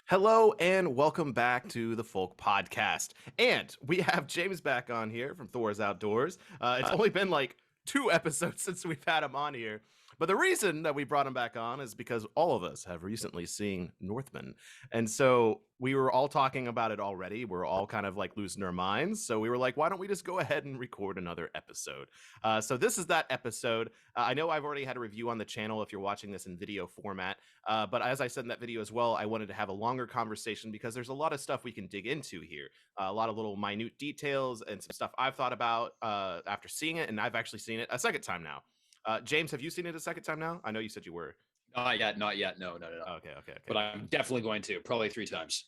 Hello and welcome back to the Folk Podcast. And we have James back on here from Thor's Outdoors. It's only been like 2 episodes since we've had him on here. But the reason that we brought him back on is because all of us have recently seen Northman. And so we were all talking about it already. We're all kind of like losing our minds. So we were like, why don't we just go ahead and record another episode? So this is that episode. I know I've already had a review on the channel if you're watching this in video format. But as I said in that video as well, I wanted to have a longer conversation because there's a lot of stuff we can dig into here. A lot of little minute details and some stuff I've thought about after seeing it. And I've actually seen it a second time now. James, have you seen it a second time now? I know you said you were. Not yet. No. Okay. But I'm definitely going to, probably 3 times.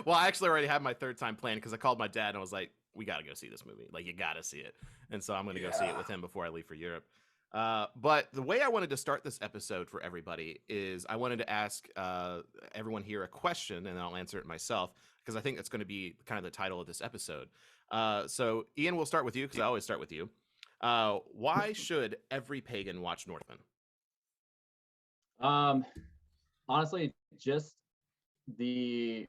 Well, I actually already had my third time planned because I called my dad and I was like, we got to go see this movie. Like, you got to see it. And so I'm going to go see it with him before I leave for Europe. But the way I wanted to start this episode for everybody is I wanted to ask everyone here a question, and then I'll answer it myself because I think that's going to be kind of the title of this episode. So Ian, we'll start with you because I always start with you. Why should every pagan watch Northman? Honestly, just the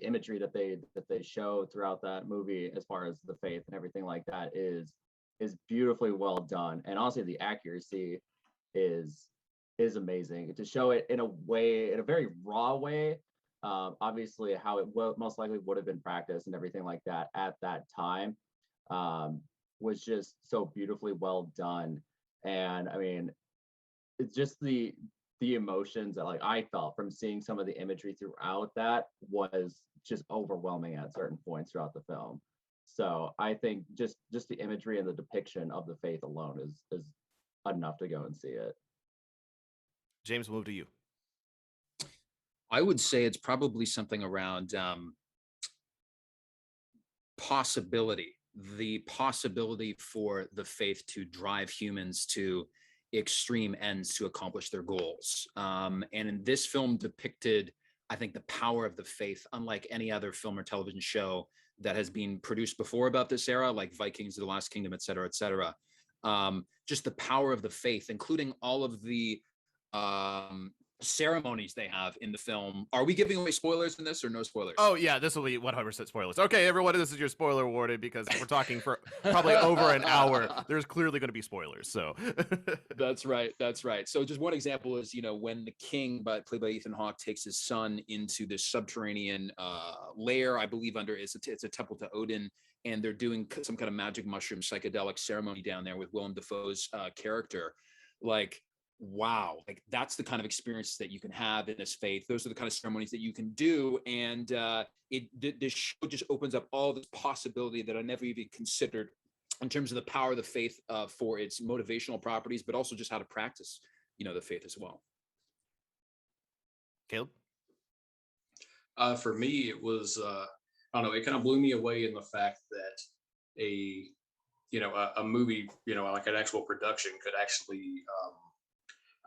imagery that they show throughout that movie, as far as the faith and everything like that, is beautifully well done. And honestly, the accuracy is amazing. To show it in a very raw way, obviously how it most likely would have been practiced and everything like that at that time, was just so beautifully well done. And I mean, it's just the emotions that like I felt from seeing some of the imagery throughout that was just overwhelming at certain points throughout the film. So I think just the imagery and the depiction of the faith alone is enough to go and see it. James, we'll move to you. I would say it's probably something around possibility. The possibility for the faith to drive humans to extreme ends to accomplish their goals. And in this film depicted, I think, the power of the faith, unlike any other film or television show that has been produced before about this era, like Vikings, The Last Kingdom, et cetera, et cetera. Just the power of the faith, including all of the ceremonies they have in the film. Are we giving away spoilers in this or no spoilers? Oh yeah, this will be 100% spoilers. Okay, everyone, this is your spoiler warning because we're talking for probably over an hour. There's clearly going to be spoilers. So That's right. So just one example is, when the king, played by Ethan Hawke, takes his son into this subterranean lair, I believe it's a temple to Odin, and they're doing some kind of magic mushroom psychedelic ceremony down there with Willem Dafoe's character. Like, wow, like that's the kind of experience that you can have in this faith. Those are the kind of ceremonies that you can do, and this show just opens up all this possibility that I never even considered in terms of the power of the faith for its motivational properties, but also just how to practice, the faith as well. Caleb? For me, it was I don't know. It kind of blew me away in the fact that a movie, like an actual production could actually.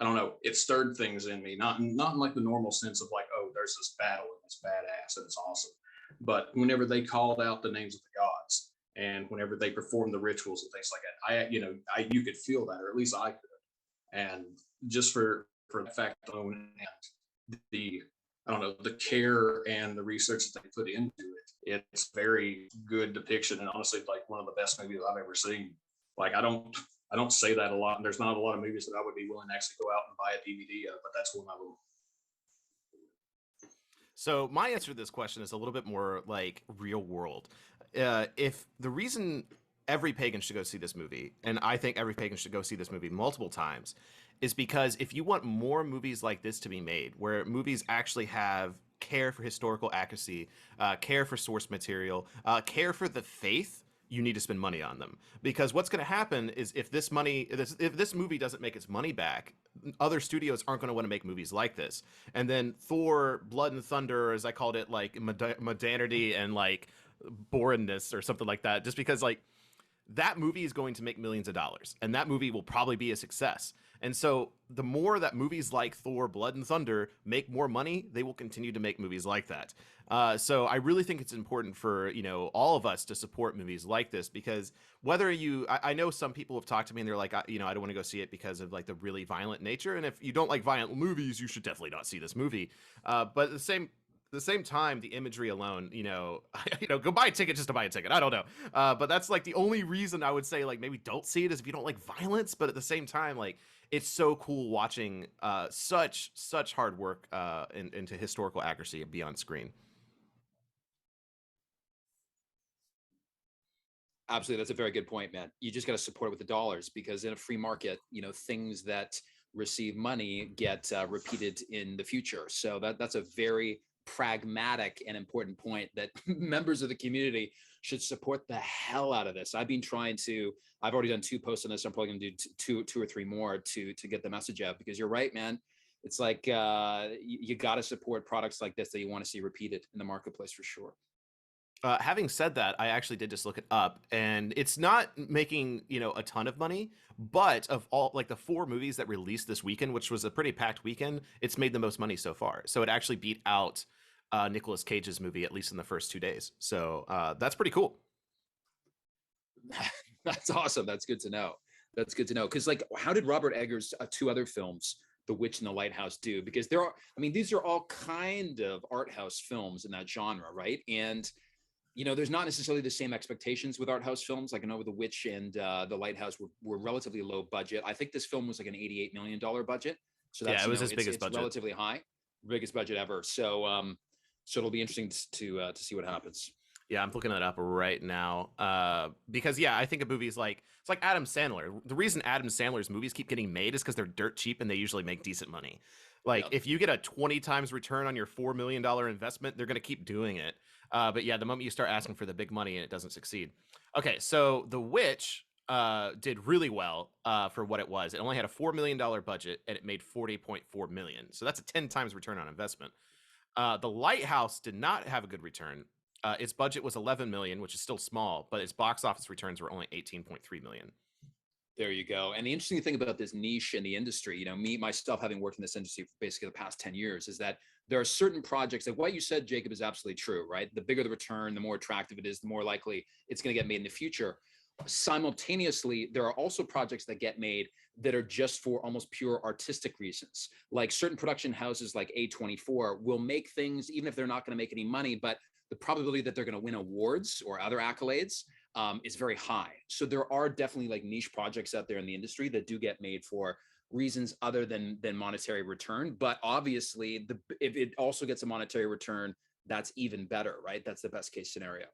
I don't know, it stirred things in me, not in like the normal sense of like, oh, there's this battle and it's badass and it's awesome. But whenever they called out the names of the gods and whenever they performed the rituals and things like that, you could feel that, or at least I could. And just for the fact alone and the care and the research that they put into it, it's very good depiction and honestly like one of the best movies I've ever seen. Like I don't say that a lot, and there's not a lot of movies that I would be willing to actually go out and buy a DVD of, but that's one of them. So my answer to this question is a little bit more like real world. If the reason every pagan should go see this movie, and I think every pagan should go see this movie multiple times, is because if you want more movies like this to be made, where movies actually have care for historical accuracy, care for source material, care for the faith, you need to spend money on them. Because what's going to happen is if this movie doesn't make its money back, other studios aren't going to want to make movies like this. And then Thor, Blood and Thunder, as I called it, like modernity and like boringness or something like that, just because like that movie is going to make millions of dollars and that movie will probably be a success. And so the more that movies like Thor, Blood and Thunder make more money, they will continue to make movies like that. So I really think it's important for, all of us to support movies like this, because whether I know some people have talked to me and they're like, I don't want to go see it because of like the really violent nature. And if you don't like violent movies, you should definitely not see this movie. But at the same time, the imagery alone, go buy a ticket just to buy a ticket. I don't know. But that's like the only reason I would say like maybe don't see it is if you don't like violence. But at the same time, like it's so cool watching such hard work into historical accuracy and be on screen. Absolutely. That's a very good point, man. You just got to support it with the dollars, because in a free market, things that receive money get repeated in the future. So that's a very pragmatic and important point, that members of the community should support the hell out of this. I've already done 2 posts on this. I'm probably going to do two or three more to get the message out, because you're right, man. It's like you got to support products like this that you want to see repeated in the marketplace for sure. Having said that, I actually did just look it up, and it's not making, a ton of money, but of all like the 4 movies that released this weekend, which was a pretty packed weekend, it's made the most money so far. So it actually beat out Nicolas Cage's movie, at least in the first 2 days. So that's pretty cool. That's awesome. That's good to know. That's good to know. Because like, how did Robert Eggers' 2 other films, The Witch and the Lighthouse, do? Because these are all kind of art house films in that genre, right? And there's not necessarily the same expectations with art house films. Like I know The Witch and The Lighthouse were relatively low budget. I think this film was like an $88 million budget. So that's, yeah, it was his biggest budget. Relatively high, biggest budget ever. So so it'll be interesting to see what happens. Yeah, I'm looking that up right now. Because I think of movies like it's like Adam Sandler. The reason Adam Sandler's movies keep getting made is because they're dirt cheap and they usually make decent money. Like if you get a 20 times return on your $4 million investment, they're going to keep doing it. But yeah, the moment you start asking for the big money and it doesn't succeed. Okay, so The Witch did really well for what it was. It only had a $4 million budget and it made $40.4 million. So that's a 10 times return on investment. The Lighthouse did not have a good return. Its budget was 11 million, which is still small, but its box office returns were only 18.3 million. There you go. And the interesting thing about this niche in the industry, myself having worked in this industry for basically the past 10 years, is that there are certain projects, like what you said, Jacob, is absolutely true, right? The bigger the return, the more attractive it is, the more likely it's going to get made in the future. Simultaneously, there are also projects that get made that are just for almost pure artistic reasons. Like certain production houses like A24 will make things, even if they're not going to make any money, but the probability that they're going to win awards or other accolades is very high. So there are definitely like niche projects out there in the industry that do get made for reasons other than monetary return. But obviously, if it also gets a monetary return, that's even better, right? That's the best case scenario.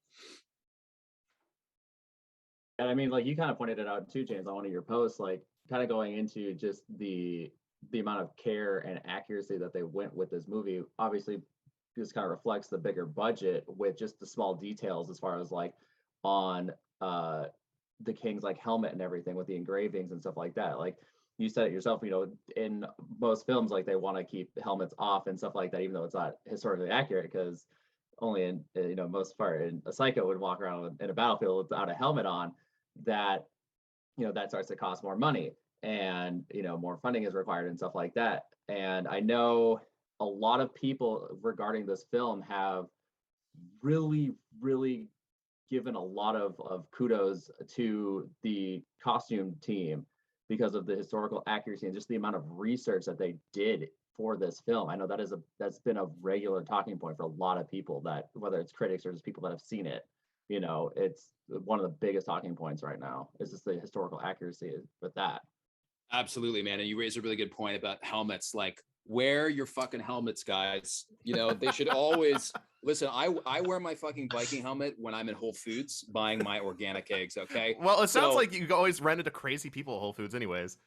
And I mean, like you kind of pointed it out too, James, on one of your posts, like kind of going into just the amount of care and accuracy that they went with this movie. Obviously, this kind of reflects the bigger budget with just the small details as far as like on the king's like helmet and everything with the engravings and stuff like that. Like you said it yourself, in most films, like they want to keep helmets off and stuff like that, even though it's not historically accurate, because only in most part in a psycho would walk around in a battlefield without a helmet on. That that starts to cost more money, and more funding is required and stuff like that. And I know a lot of people regarding this film have really given a lot of kudos to the costume team because of the historical accuracy and just the amount of research that they did for this film. I know that's been a regular talking point for a lot of people, that whether it's critics or just people that have seen it, it's one of the biggest talking points right now is just the historical accuracy with that. Absolutely, man. And you raise a really good point about helmets. Like, wear your fucking helmets, guys. They should always listen. I wear my fucking Viking helmet when I'm in Whole Foods buying my organic eggs. Okay. Well, it sounds like you always run into crazy people at Whole Foods, anyways.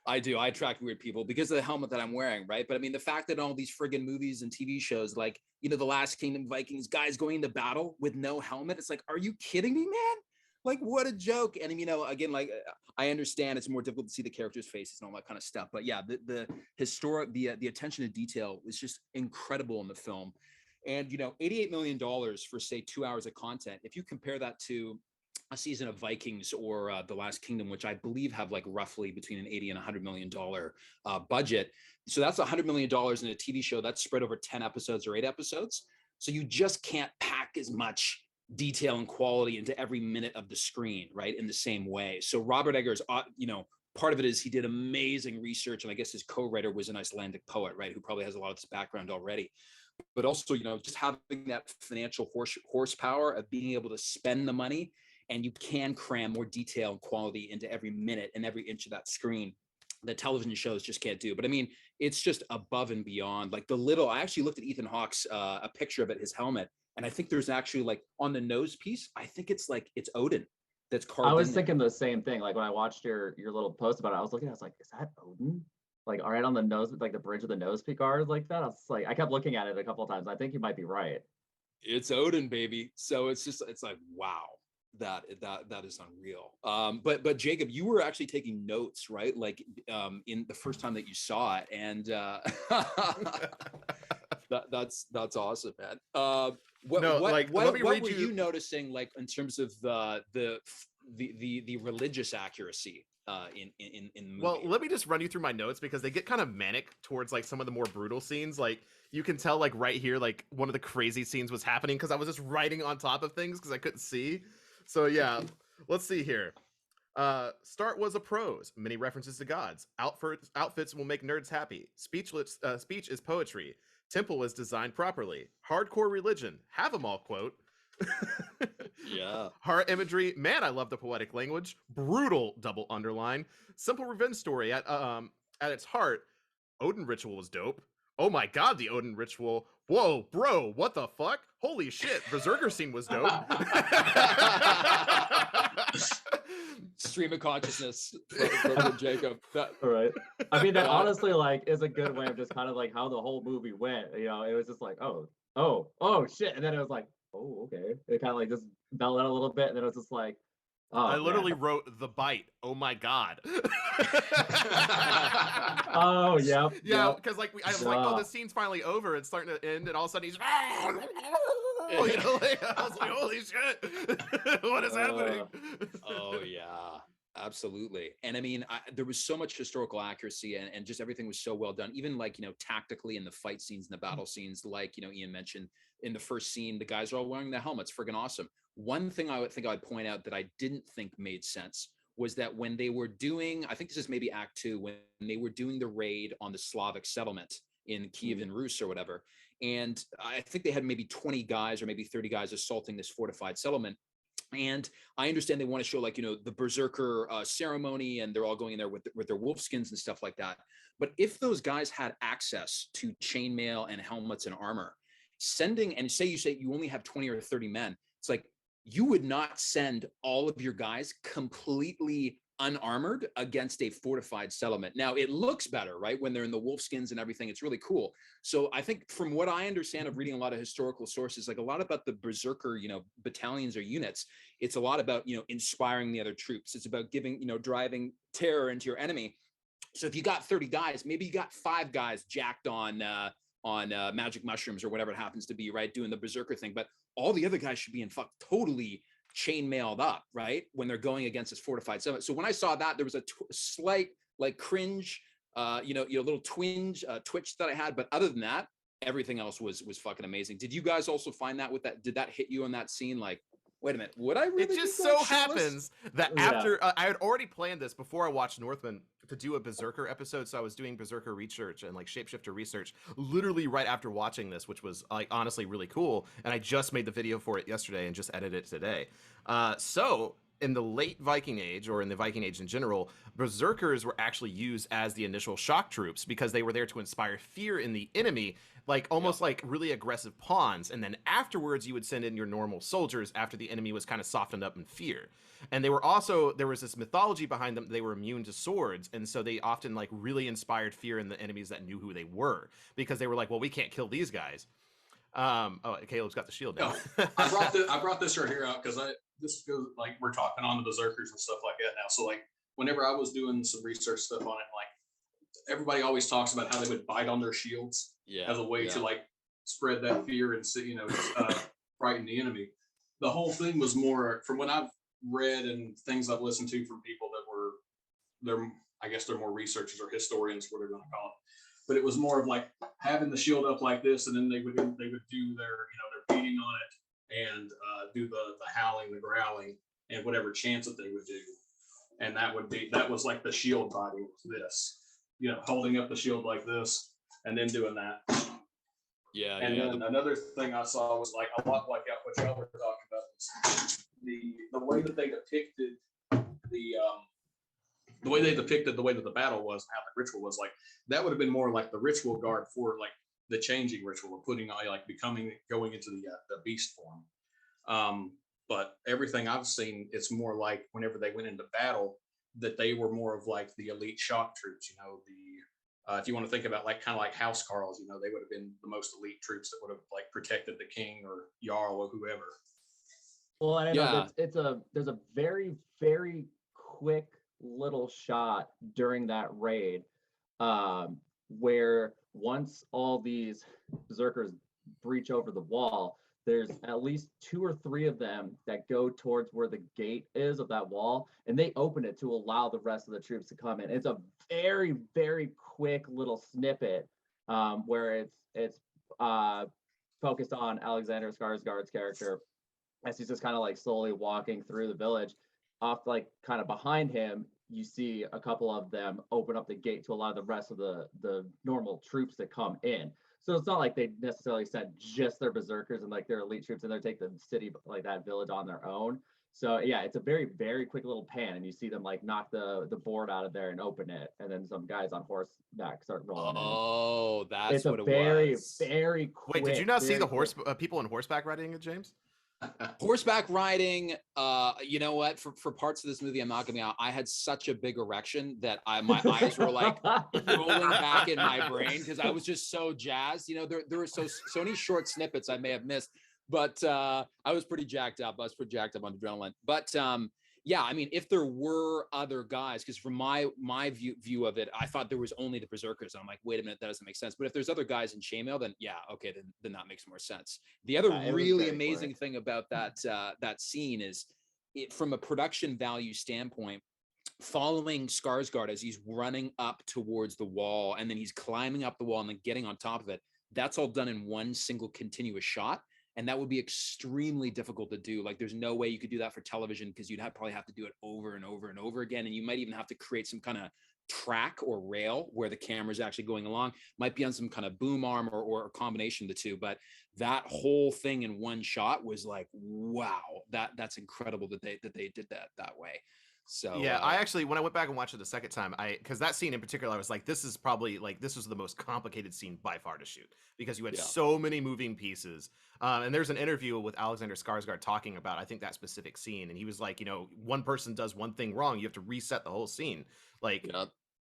I do. I attract weird people because of the helmet that I'm wearing, right? But I mean, the fact that in all these friggin' movies and TV shows, like The Last Kingdom, Vikings, guys going into battle with no helmet, it's like, are you kidding me, man? Like, what a joke. And again, like I understand it's more difficult to see the characters' faces and all that kind of stuff, but yeah, the historic, the attention to detail is just incredible in the film. And $88 million for say 2 hours of content. If you compare that to a season of Vikings or The Last Kingdom, which I believe have like roughly between an 80 and $100 million budget. So that's $100 million in a TV show that's spread over 10 episodes or 8 episodes. So you just can't pack as much detail and quality into every minute of the screen, right? In the same way. So Robert Eggers, part of it is he did amazing research, and I guess his co-writer was an Icelandic poet, right, who probably has a lot of this background already. But also, just having that financial horsepower of being able to spend the money, and you can cram more detail and quality into every minute and every inch of that screen that television shows just can't do. But I mean, it's just above and beyond. Like I actually looked at Ethan Hawke's a picture of it, his helmet, and I think there's actually like on the nose piece, I think it's Odin that's carved. I was thinking the same thing. Like when I watched your little post about it, I was looking, I was like, is that Odin? Like right on the nose, like the bridge of the nose piece guard like that. I was like, I kept looking at it a couple of times. I think you might be right. It's Odin, baby. So it's like, wow. That is unreal. But Jacob, you were actually taking notes, right? Like in the first time that you saw it, and that's awesome, man. What were you noticing, like in terms of the religious accuracy in the movie? Well, let me just run you through my notes because they get kind of manic towards like some of the more brutal scenes. Like you can tell, like right here, like one of the crazy scenes was happening because I was just writing on top of things because I couldn't see. So yeah, let's see here. Start was a prose. Many references to gods. Outfits will make nerds happy. Speech is poetry. Temple is designed properly. Hardcore religion. Have 'em all quote. Yeah. Horror imagery. Man, I love the poetic language. Brutal double underline. Simple revenge story at its heart. Odin Ritual was dope. Oh my god, the Odin Ritual. Whoa, bro, what the fuck? Holy shit, Berserker scene was dope. Stream of consciousness from Jacob. All right. I mean, that honestly like is a good way of just kind of like how the whole movie went. It was just like, oh shit. And then it was like, oh, okay. It kind of like just bellowed out a little bit, and then it was just like, oh, I literally wrote the bite. Oh my god. Oh yeah. Yeah, because like I was like, oh, the scene's finally over. It's starting to end, and all of a sudden he's I was like, holy shit. What is happening? Oh yeah. Absolutely. And I mean, there was so much historical accuracy and just everything was so well done, even like, tactically in the fight scenes and the battle scenes, like, Ian mentioned in the first scene, the guys are all wearing the helmets, friggin' awesome. One thing I would think I'd point out that I didn't think made sense was that when they were doing, I think this is maybe Act 2, when they were doing the raid on the Slavic settlement in Kiev and Rus or whatever, and I think they had maybe 20 guys or maybe 30 guys assaulting this fortified settlement. And I understand they want to show like, the Berserker ceremony, and they're all going in there with their wolf skins and stuff like that. But if those guys had access to chainmail and helmets and armor, and say you only have 20 or 30 men, it's like you would not send all of your guys completely unarmored against a fortified settlement. Now it looks better, right? When they're in the wolf skins and everything, it's really cool. So I think from what I understand of reading a lot of historical sources, like a lot about the Berserker, battalions or units, it's a lot about, inspiring the other troops. It's about giving, driving terror into your enemy. So if you got 30 guys, maybe you got 5 guys jacked on magic mushrooms or whatever it happens to be, right? Doing the Berserker thing, but all the other guys should be totally chainmailed up, right? When they're going against this fortified settlement. So when I saw that, there was a slight like cringe, little twinge, twitch that I had. But other than that, everything else was fucking amazing. Did you guys also find that with that? Did that hit you on that scene? Like, wait a minute, would I really? It just so happens that after I had already planned this before I watched Northman to do a Berserker episode, so I was doing Berserker research and like shapeshifter research literally right after watching this, which was like honestly really cool. And I just made the video for it yesterday and just edited it today. So in the late Viking Age, or in the Viking Age in general, Berserkers were actually used as the initial shock troops because they were there to inspire fear in the enemy, like almost like really aggressive pawns. And then afterwards, you would send in your normal soldiers after the enemy was kind of softened up in fear. And they were also, there was this mythology behind them. They were immune to swords. And so they often like really inspired fear in the enemies that knew who they were, because they were like, well, we can't kill these guys. Caleb's got the shield now. I brought this right here out because this goes like we're talking on the Berserkers and stuff like that now. So like whenever I was doing some research stuff on it, like everybody always talks about how they would bite on their shields as a way to like spread that fear and frighten the enemy. The whole thing was more, from what I've read and things I've listened to from people that were, I guess they're more researchers or historians, what they're going to call it. But it was more of like having the shield up like this, and then they would do their, their beating on it, and do the howling, the growling, and whatever chants that they would do. And that was like the shield body was this, holding up the shield like this, and then doing that. Yeah. And then another thing I saw was like a lot like what y'all were talking about, was the way that they depicted the way that the battle was, and how the ritual was, like that would have been more like the ritual guard for like the changing ritual of putting like going into the beast form. But everything I've seen, it's more like whenever they went into battle, that they were more of like the elite shock troops. If you want to think about like kind of like house carls, they would have been the most elite troops that would have like protected the king or Jarl or whoever. Well, I know there's a very, very quick little shot during that raid where once all these berserkers breach over the wall, there's at least 2 or 3 of them that go towards where the gate is of that wall, and they open it to allow the rest of the troops to come in. It's a very, very quick little snippet where it's focused on Alexander Skarsgård's character as he's just kind of like slowly walking through the village. Off like kind of behind him, you see a couple of them open up the gate to allow the rest of the normal troops to come in. So it's not like they necessarily sent just their berserkers and like their elite troops in there, take the city, like that village on their own. So yeah, it's a very, very quick little pan, and you see them like knock the board out of there and open it, and then some guys on horseback start rolling in. Oh, that's It's what a it very, was. very quick. Wait, did you not see the quick. people on horseback riding it, James? Horseback riding, you know what, for parts of this movie, I'm not gonna be out, I had such a big erection that my eyes were like rolling back in my brain because I was just so jazzed. There were so many short snippets I may have missed, but I was pretty jacked up. I was pretty jacked up on adrenaline. But yeah, I mean, if there were other guys, because from my view of it, I thought there was only the berserkers. I'm like, wait a minute, that doesn't make sense. But if there's other guys in chainmail, then yeah, okay, then that makes more sense. The other really amazing thing about that scene is, from a production value standpoint, following Skarsgård as he's running up towards the wall, and then he's climbing up the wall and then getting on top of it. That's all done in one single continuous shot. And that would be extremely difficult to do. Like, there's no way you could do that for television, because you'd probably have to do it over and over and over again. And you might even have to create some kind of track or rail where the camera's actually going along. Might be on some kind of boom arm or a combination of the two. But that whole thing in one shot was like, wow, that's incredible that they did that way. So yeah, I actually, when I went back and watched it the second time, because that scene in particular, I was like, this is probably like, this was the most complicated scene by far to shoot, because you had so many moving pieces. And there's an interview with Alexander Skarsgård talking about, I think, that specific scene. And he was like, one person does one thing wrong, you have to reset the whole scene. Like,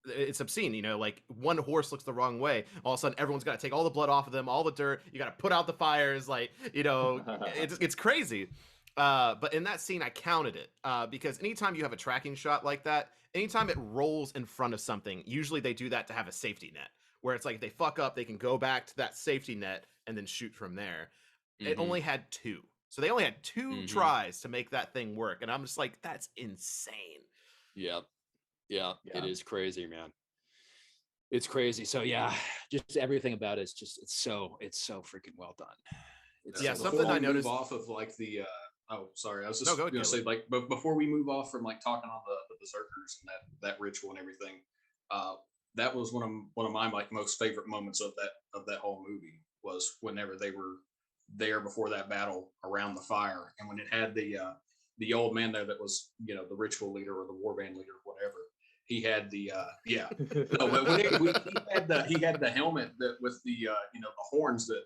it's obscene, like one horse looks the wrong way, all of a sudden everyone's got to take all the blood off of them, all the dirt, you got to put out the fires, like, it's crazy. But in that scene, I counted it because anytime you have a tracking shot like that, anytime it rolls in front of something, usually they do that to have a safety net, where it's like if they fuck up, they can go back to that safety net and then shoot from there. It only had 2. So they only had 2 tries to make that thing work. And I'm just like, that's insane. Yeah, it is crazy, man. It's crazy. So yeah, just everything about it is just, it's so freaking well done. Something I noticed off of like the oh, sorry. I was just going to say, like, but before we move off from like talking on the berserkers and that ritual and everything, that was one of my like most favorite moments of that whole movie, was whenever they were there before that battle around the fire, and when it had the old man there that was the ritual leader or the warband leader or whatever. He had the no, but when he had the helmet that with the the horns that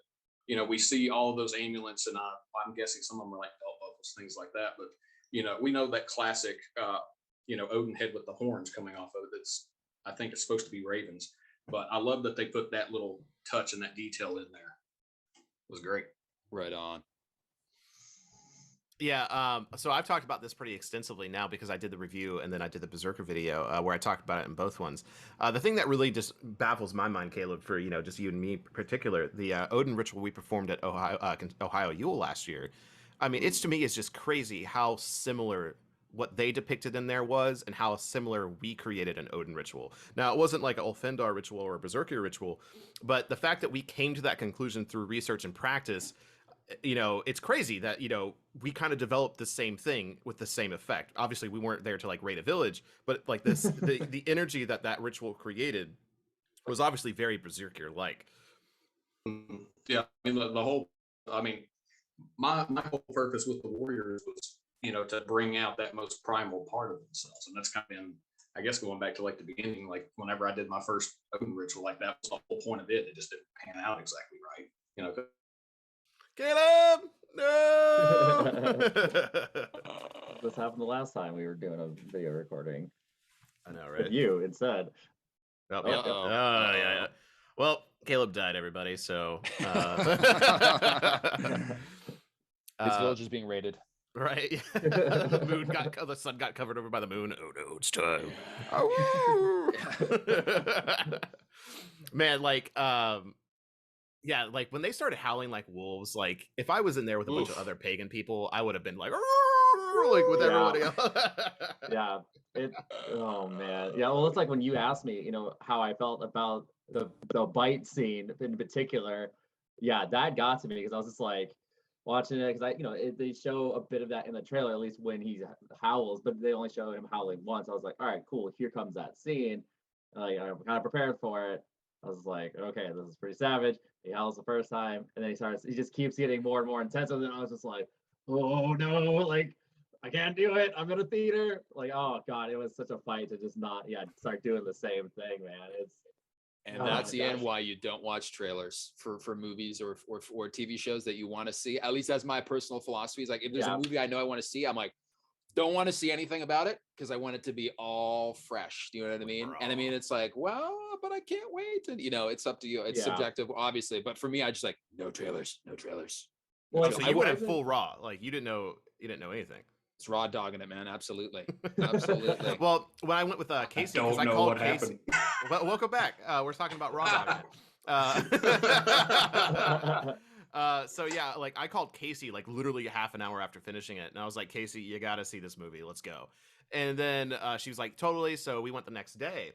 we see all of those amulets, and I'm guessing some of them are like belt buckles, things like that. But we know that classic Odin head with the horns coming off of it. I think it's supposed to be ravens, but I love that they put that little touch and that detail in there. It was great. Right on. Yeah, so I've talked about this pretty extensively now because I did the review and then I did the Berserker video where I talked about it in both ones. The thing that really just baffles my mind, Caleb, for just you and me in particular, the Odin Ritual we performed at Ohio Yule last year. I mean, to me, it's just crazy how similar what they depicted in there was and how similar we created an Odin ritual. Now, it wasn't like an Ulfendar ritual or a Berserker ritual, but the fact that we came to that conclusion through research and practice, you know, it's crazy that, you know, we kind of developed the same thing with the same effect. Obviously, we weren't there to like raid a village, but like this, the energy that that ritual created was obviously very Berserker-like. Yeah, I mean the whole. I mean, my whole purpose with the warriors was, you know, to bring out that most primal part of themselves, and that's kind of been, I guess, going back to like the beginning, like whenever I did my first Odin ritual, like that was the whole point of it. It just didn't pan out exactly right, you know. Caleb, no. This happened the last time we were doing a video recording. I know, right? With you instead. Oh, Oh, yeah. Uh-oh. Oh, yeah. Well, Caleb died, everybody. So This village is being raided. right. The sun got covered over by the moon. Oh no, it's time. Oh. Man, like yeah, like when they started howling like wolves, like if I was in there with a bunch of other pagan people, I would have been like with everybody else. Yeah. Oh man. Yeah, well, it's like when you asked me, you know, how I felt about the bite scene in particular. Yeah, that got to me because I was just like watching it because they show a bit of that in the trailer, at least when he howls, but they only show him howling once. I was like, all right, cool, here comes that scene. Like, I'm kind of prepared for it. I was like, okay, this is pretty savage. He howls the first time, and then he just keeps getting more and more intense. And then I was just like, oh no, like I can't do it. I'm in a theater. Like, oh god, it was such a fight to just not, start doing the same thing, man. And that's the end why you don't watch trailers for movies or TV shows that you want to see. At least that's my personal philosophy. Is like, if there's a movie I know I want to see, I'm like, don't want to see anything about it because I want it to be all fresh. Do you know what I mean? Bro. And I mean, it's like, well, but I can't wait. And, you know, it's up to you. It's subjective, obviously. But for me, I just like, no trailers. Well, so you went in full raw. Like you didn't know anything. It's raw dogging it, man. Absolutely. Absolutely. Well, when I went with Casey, because I called Casey. Well, welcome back. We're talking about raw dogging. So yeah, like I called Casey like literally half an hour after finishing it, and I was like, Casey, you gotta see this movie. Let's go. And then she was like, totally. So we went the next day,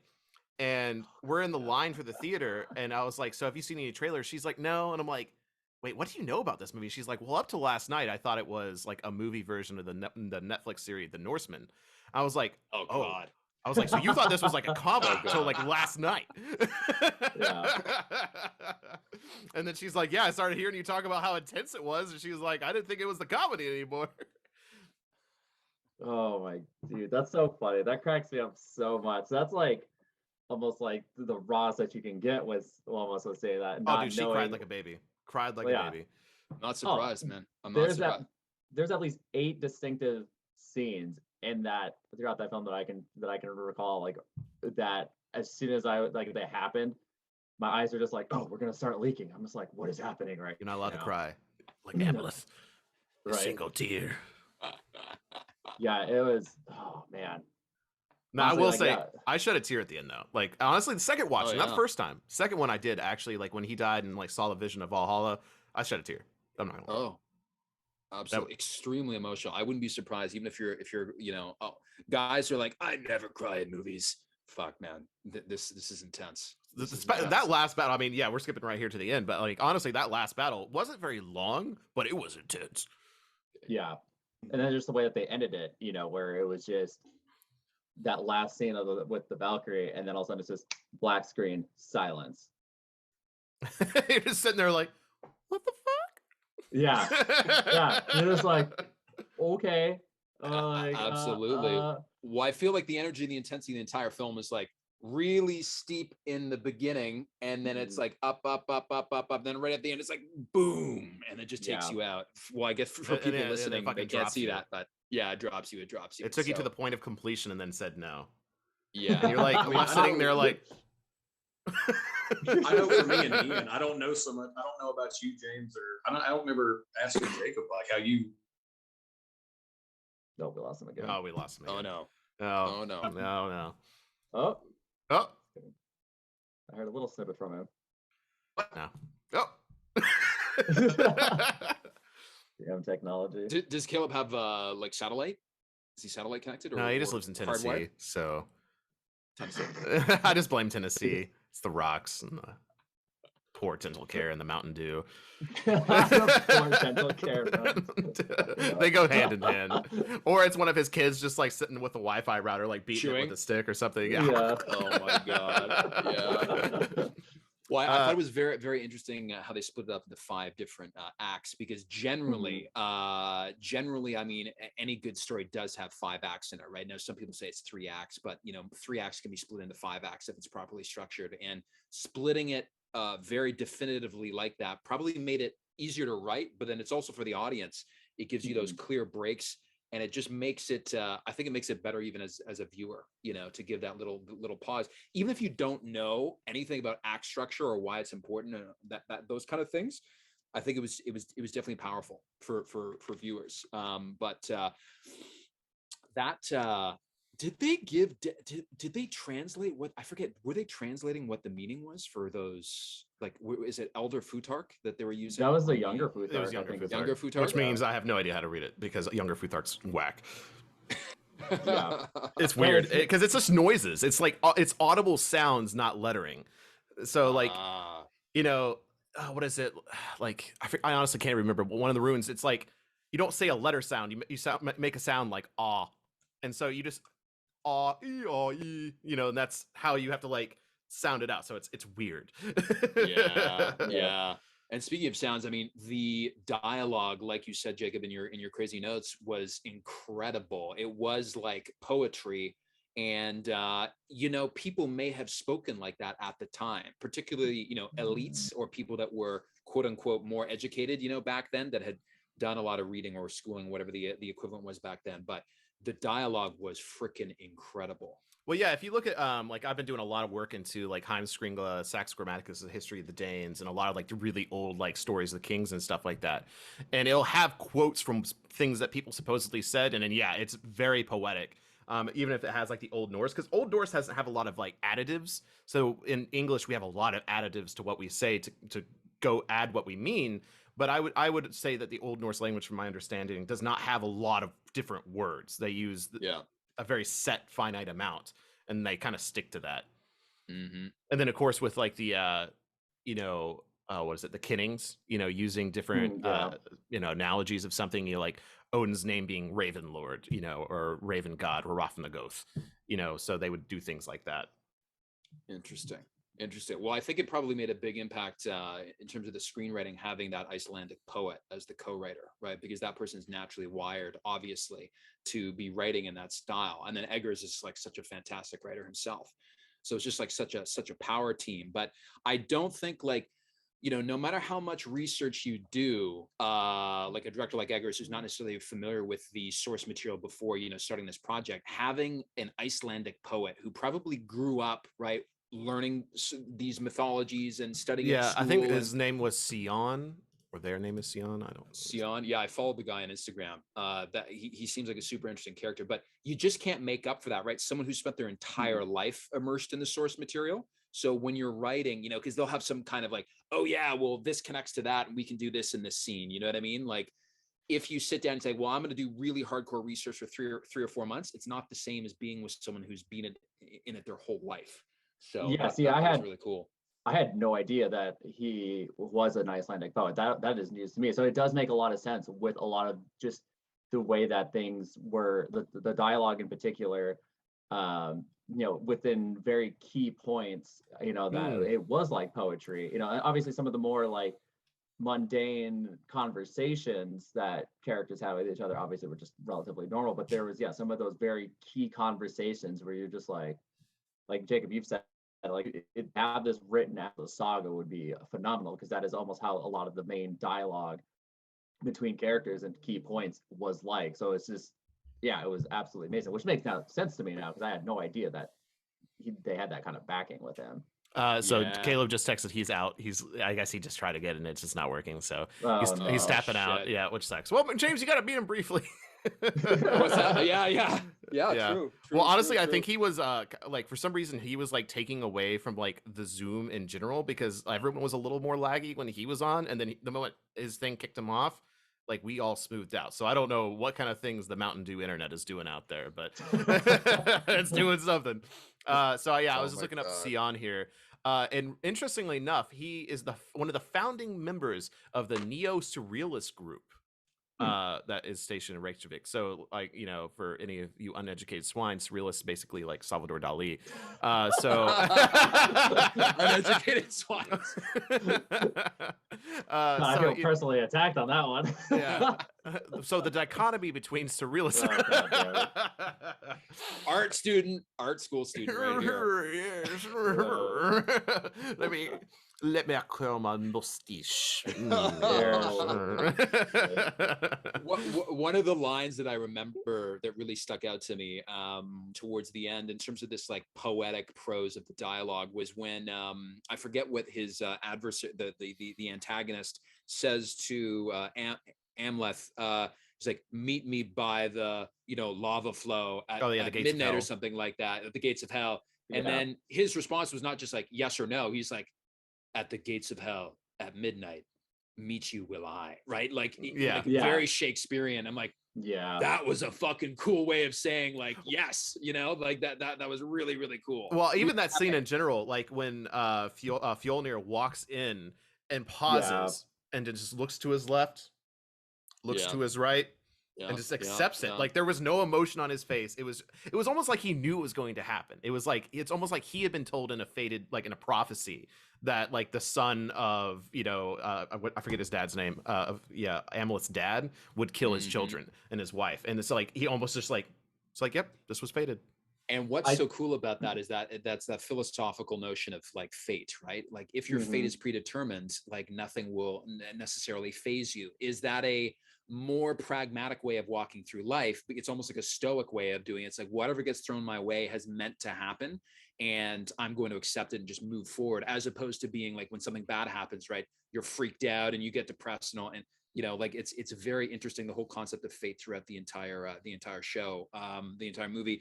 and we're in the line for the theater, and I was like, so have you seen any trailers? She's like, no, and I'm like, wait, what do you know about this movie? She's like, well, up to last night, I thought it was like a movie version of the Netflix series, The Norseman. I was like, oh god. I was like, so you thought this was like a comedy until like last night. And then she's like, yeah, I started hearing you talk about how intense it was. And she was like, I didn't think it was the comedy anymore. Oh my dude, that's so funny. That cracks me up so much. That's like almost like the rawest that you can get was almost would say that. Oh, dude, she cried like a baby. Cried like a baby. Not surprised, man. I'm not surprised. There's at least 8 distinctive scenes in that throughout that film that I can recall, like that as soon as they happened, my eyes are just like, oh, we're gonna start leaking. I'm just like, what is happening right now? You're not allowed to cry like Amleth. Right. A single tear. Yeah, it was, oh man. Now, honestly, I will say, I shed a tear at the end though. Like honestly, the second watch, not the first time. Second one I did actually, like when he died and like saw the vision of Valhalla, I shed a tear. I'm not gonna lie. Absolutely, extremely emotional. I wouldn't be surprised, even if you're, you know, guys are like, I never cry in movies. Fuck, man, this is intense. That last battle. I mean, yeah, we're skipping right here to the end, but like honestly, that last battle wasn't very long, but it was intense. Yeah, and then just the way that they ended it, you know, where it was just that last scene with the Valkyrie, and then all of a sudden it's just black screen, silence. You're just sitting there like, what the fuck? Yeah, yeah. You're just like, okay. Absolutely. Well, I feel like the energy and the intensity of the entire film is like really steep in the beginning, and then it's like up. Then right at the end, it's like boom, and it just takes you out. Well, I guess for people listening, they can't see that, but yeah, it drops you. It took you to the point of completion and then said no. Yeah, and you're like sitting there like. I know for me and Ian, I don't know so much. I don't know about you, James, or I don't remember asking Jacob like how you. No, we lost him again. Oh, we lost him again. Oh no. Oh no. Oh. I heard a little snippet from him. No. Oh. Damn technology. Does Caleb have like satellite? he satellite connected? Or, No, he just or lives in Tennessee. hardwired? So Tennessee. I just blame Tennessee. It's the rocks and the poor dental care and the Mountain Dew. Poor dental care, man. They go hand in hand. Or it's one of his kids just like sitting with a Wi-Fi router, like beating it Chewing? with a stick or something. Yeah. Oh my god. Yeah. Well, I thought it was very, very interesting how they split it up into 5 different acts, because generally, I mean, any good story does have 5 acts in it, right? Now, some people say it's 3 acts, but 3 acts can be split into 5 acts if it's properly structured. And splitting it very definitively like that probably made it easier to write, but then it's also for the audience. It gives you those clear breaks. And it just makes it, I think it makes it better even as a viewer, to give that little pause. Even if you don't know anything about act structure or why it's important, that those kind of things, I think it was definitely powerful for viewers. Did they translate what, I forget, were they translating what the meaning was for those, like, is it Elder Futark that they were using? That was the younger Futark. It was younger Futark. Younger Futark, which means I have no idea how to read it because younger Futark's whack. Yeah. It's weird because it's just noises. It's like it's audible sounds, not lettering. So like, what is it? Like I honestly can't remember. But one of the runes, it's like you don't say a letter sound. You make a sound like ah, and so you just ah e ah e. And that's how you have to like sound it out. So it's weird. Yeah. And speaking of sounds, I mean, the dialogue, like you said, Jacob, in your crazy notes, was incredible. It was like poetry. And, people may have spoken like that at the time, particularly, elites or people that were, quote unquote, more educated, back then, that had done a lot of reading or schooling, whatever the equivalent was back then. But the dialogue was freaking incredible. Well, yeah, if you look at, like, I've been doing a lot of work into, like, Heimskringla, Sax Grammaticus, the history of the Danes, and a lot of, like, the really old, like, stories of the kings and stuff like that. And it'll have quotes from things that people supposedly said, and then, yeah, it's very poetic, even if it has, like, the Old Norse, because Old Norse doesn't have a lot of, like, additives. So in English, we have a lot of additives to what we say to go add what we mean. But I would say that the Old Norse language, from my understanding, does not have a lot of different words. They use a very set finite amount, and they kind of stick to that. And then of course with like the what is it, the kinnings, using different analogies of something, like Odin's name being Raven Lord, or Raven God, or Rafnagoth, so they would do things like that. Interesting. Well, I think it probably made a big impact in terms of the screenwriting, having that Icelandic poet as the co-writer, right? Because that person's naturally wired, obviously, to be writing in that style. And then Eggers is like such a fantastic writer himself. So it's just like such a power team. But I don't think no matter how much research you do, like a director like Eggers, who's not necessarily familiar with the source material before, starting this project, having an Icelandic poet who probably grew up, right, learning these mythologies and studying. I think his name was Sion, or their name is Sion. I don't know. Sion. Yeah, I followed the guy on Instagram. That he seems like a super interesting character, but you just can't make up for that, right? Someone who spent their entire life immersed in the source material. So when you're writing, because they'll have some kind of like, oh yeah, well, this connects to that, and we can do this in this scene. You know what I mean? Like, if you sit down and say, well, I'm going to do really hardcore research for three or 4 months, it's not the same as being with someone who's been in it their whole life. So yeah, that was really cool. I had no idea that he was an Icelandic poet. That is news to me. So it does make a lot of sense with a lot of just the way that things were, the dialogue in particular, within very key points, that it was like poetry. Obviously some of the more like mundane conversations that characters have with each other obviously were just relatively normal, but there was some of those very key conversations where you're just like Jacob, you've said, like it have this written as a saga would be phenomenal, because that is almost how a lot of the main dialogue between characters and key points was like. So it's just, it was absolutely amazing, which makes now sense to me now, because I had no idea that they had that kind of backing with him. Caleb just texted he's out. I guess he just tried to get it and it's just not working. So he's tapping out. Yeah, which sucks. Well, James, you got to beat him briefly. What's that? Yeah. True. Well, honestly, I think he was like, for some reason he was like taking away from like the Zoom in general, because everyone was a little more laggy when he was on, and then the moment his thing kicked him off, like we all smoothed out. So I don't know what kind of things the Mountain Dew internet is doing out there, but it's doing something. So yeah, I was just looking up Sion here. And interestingly enough, he is one of the founding members of the neo-surrealist group that is stationed in Reykjavik. So, like, you know, for any of you uneducated swine, surrealists basically like Salvador Dali. Uneducated swines. I feel personally attacked on that one. Yeah. So the dichotomy between surrealism, art school student right here. Let me curl my mustache. One of the lines that I remember that really stuck out to me towards the end in terms of this like poetic prose of the dialogue was when I forget what his adversary, the antagonist says to Amleth. He's like, meet me by the, you know, lava flow at, at midnight or something like that, at the gates of hell. And then his response was not just like yes or no. He's like, at the gates of hell at midnight, meet you will I, right? Like, very Shakespearean. I'm like, that was a fucking cool way of saying like, yes, you know, like that was really, really cool. Well, even that scene in general, like when Fjolnir walks in and pauses and just looks to his left, looks to his right, and just accepts it. Like there was no emotion on his face. It was almost like he knew it was going to happen. It was like, it's almost like he had been told in a prophecy that like the son of, you know, I forget his dad's name, Amleth's dad would kill his children and his wife. And it's like, he almost just like, it's like, yep, this was fated. And what's so cool about that is that that's that philosophical notion of like fate, right? Like if your fate is predetermined, like nothing will necessarily phase you. Is that a more pragmatic way of walking through life? It's almost like a stoic way of doing it. It's like whatever gets thrown my way has meant to happen, and I'm going to accept it and just move forward, as opposed to being like when something bad happens, right? You're freaked out and you get depressed and all, and you know, like it's very interesting, the whole concept of fate throughout the entire show, the entire movie.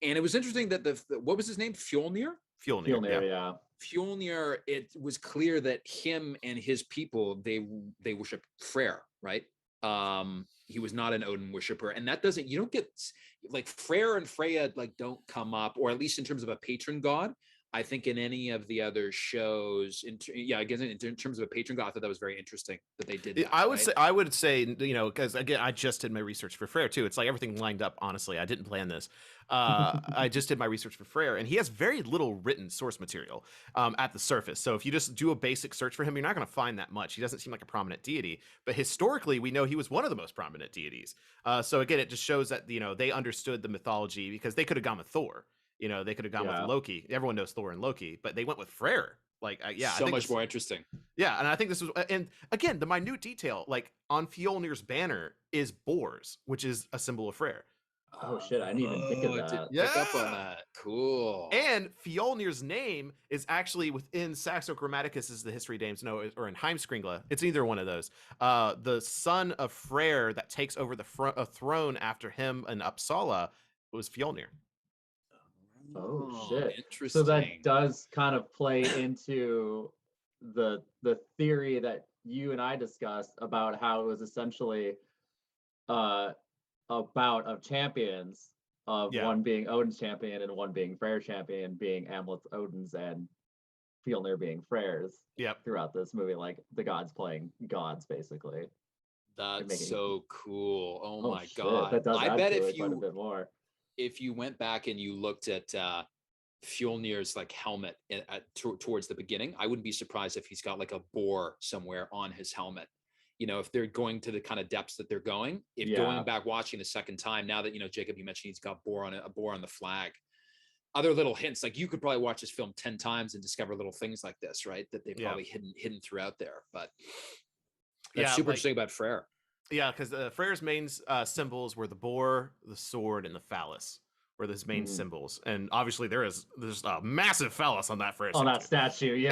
And it was interesting that the what was his name? Fjolnir, yeah. Fjolnir, it was clear that him and his people, they worship Freyr, right? He was not an Odin worshiper, and that doesn't, you don't get like Freyr and Freya like don't come up, or at least in terms of a patron god. I think in any of the other shows, in terms of a patron god, I thought that was very interesting that they did that. I would say, you know, because again, I just did my research for Freyr too. It's like everything lined up. Honestly, I didn't plan this. I just did my research for Freyr, and he has very little written source material at the surface. So if you just do a basic search for him, you're not going to find that much. He doesn't seem like a prominent deity, but historically, we know he was one of the most prominent deities. So again, it just shows that, you know, they understood the mythology, because they could have gone with Thor. You know, they could have gone with Loki. Everyone knows Thor and Loki, but they went with Freyr. Like, so much more interesting. Yeah, and I think this was, and again, the minute detail, like on Fjolnir's banner is boars, which is a symbol of Freyr. Oh shit, I didn't even think of that. Pick up on that. Cool. And Fjolnir's name is actually within Saxo Grammaticus, as the history dames know, or in Heimskringla. It's either one of those. The son of Freyr that takes over the throne after him in Uppsala was Fjolnir. Oh shit! Interesting. So that does kind of play into the theory that you and I discussed about how it was essentially a bout of champions, of one being Odin's champion and one being Freyr's champion, being Amleth Odin's and Fjolnir being Freyr's. Yep. Throughout this movie, like the gods playing gods, basically. That's so cool. Oh my shit. God! That does I bet if quite a bit more. If you went back and you looked at Fjolnir's like helmet towards the beginning, I wouldn't be surprised if he's got like a boar somewhere on his helmet. You know, if they're going to the kind of depths that they're going, going back watching the second time, now that, you know, Jacob, you mentioned he's got a boar on the flag. Other little hints, like you could probably watch this film 10 times and discover little things like this, right? That they've probably hidden throughout there. But that's super interesting about Freyr. Yeah, because Freyr's main symbols were the boar, the sword, and the phallus were his main symbols. And obviously there's a massive phallus on that Freyr on that statue,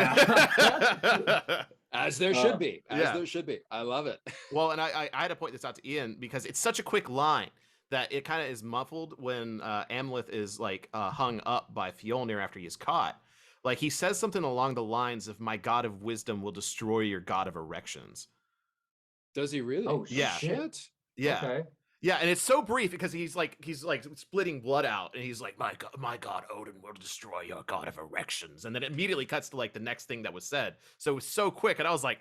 As there should be. There should be. I love it. Well, and I had to point this out to Ian because it's such a quick line that it kind of is muffled when Amleth is like hung up by Fjolnir after he's caught. Like he says something along the lines of, "My god of wisdom will destroy your god of erections." Does he really? Oh Yeah. shit. Yeah. Okay. Yeah, and it's so brief because he's like splitting blood out, and he's like, my god, Odin will destroy your god of erections, and then it immediately cuts to like the next thing that was said. So it was so quick, and I was like,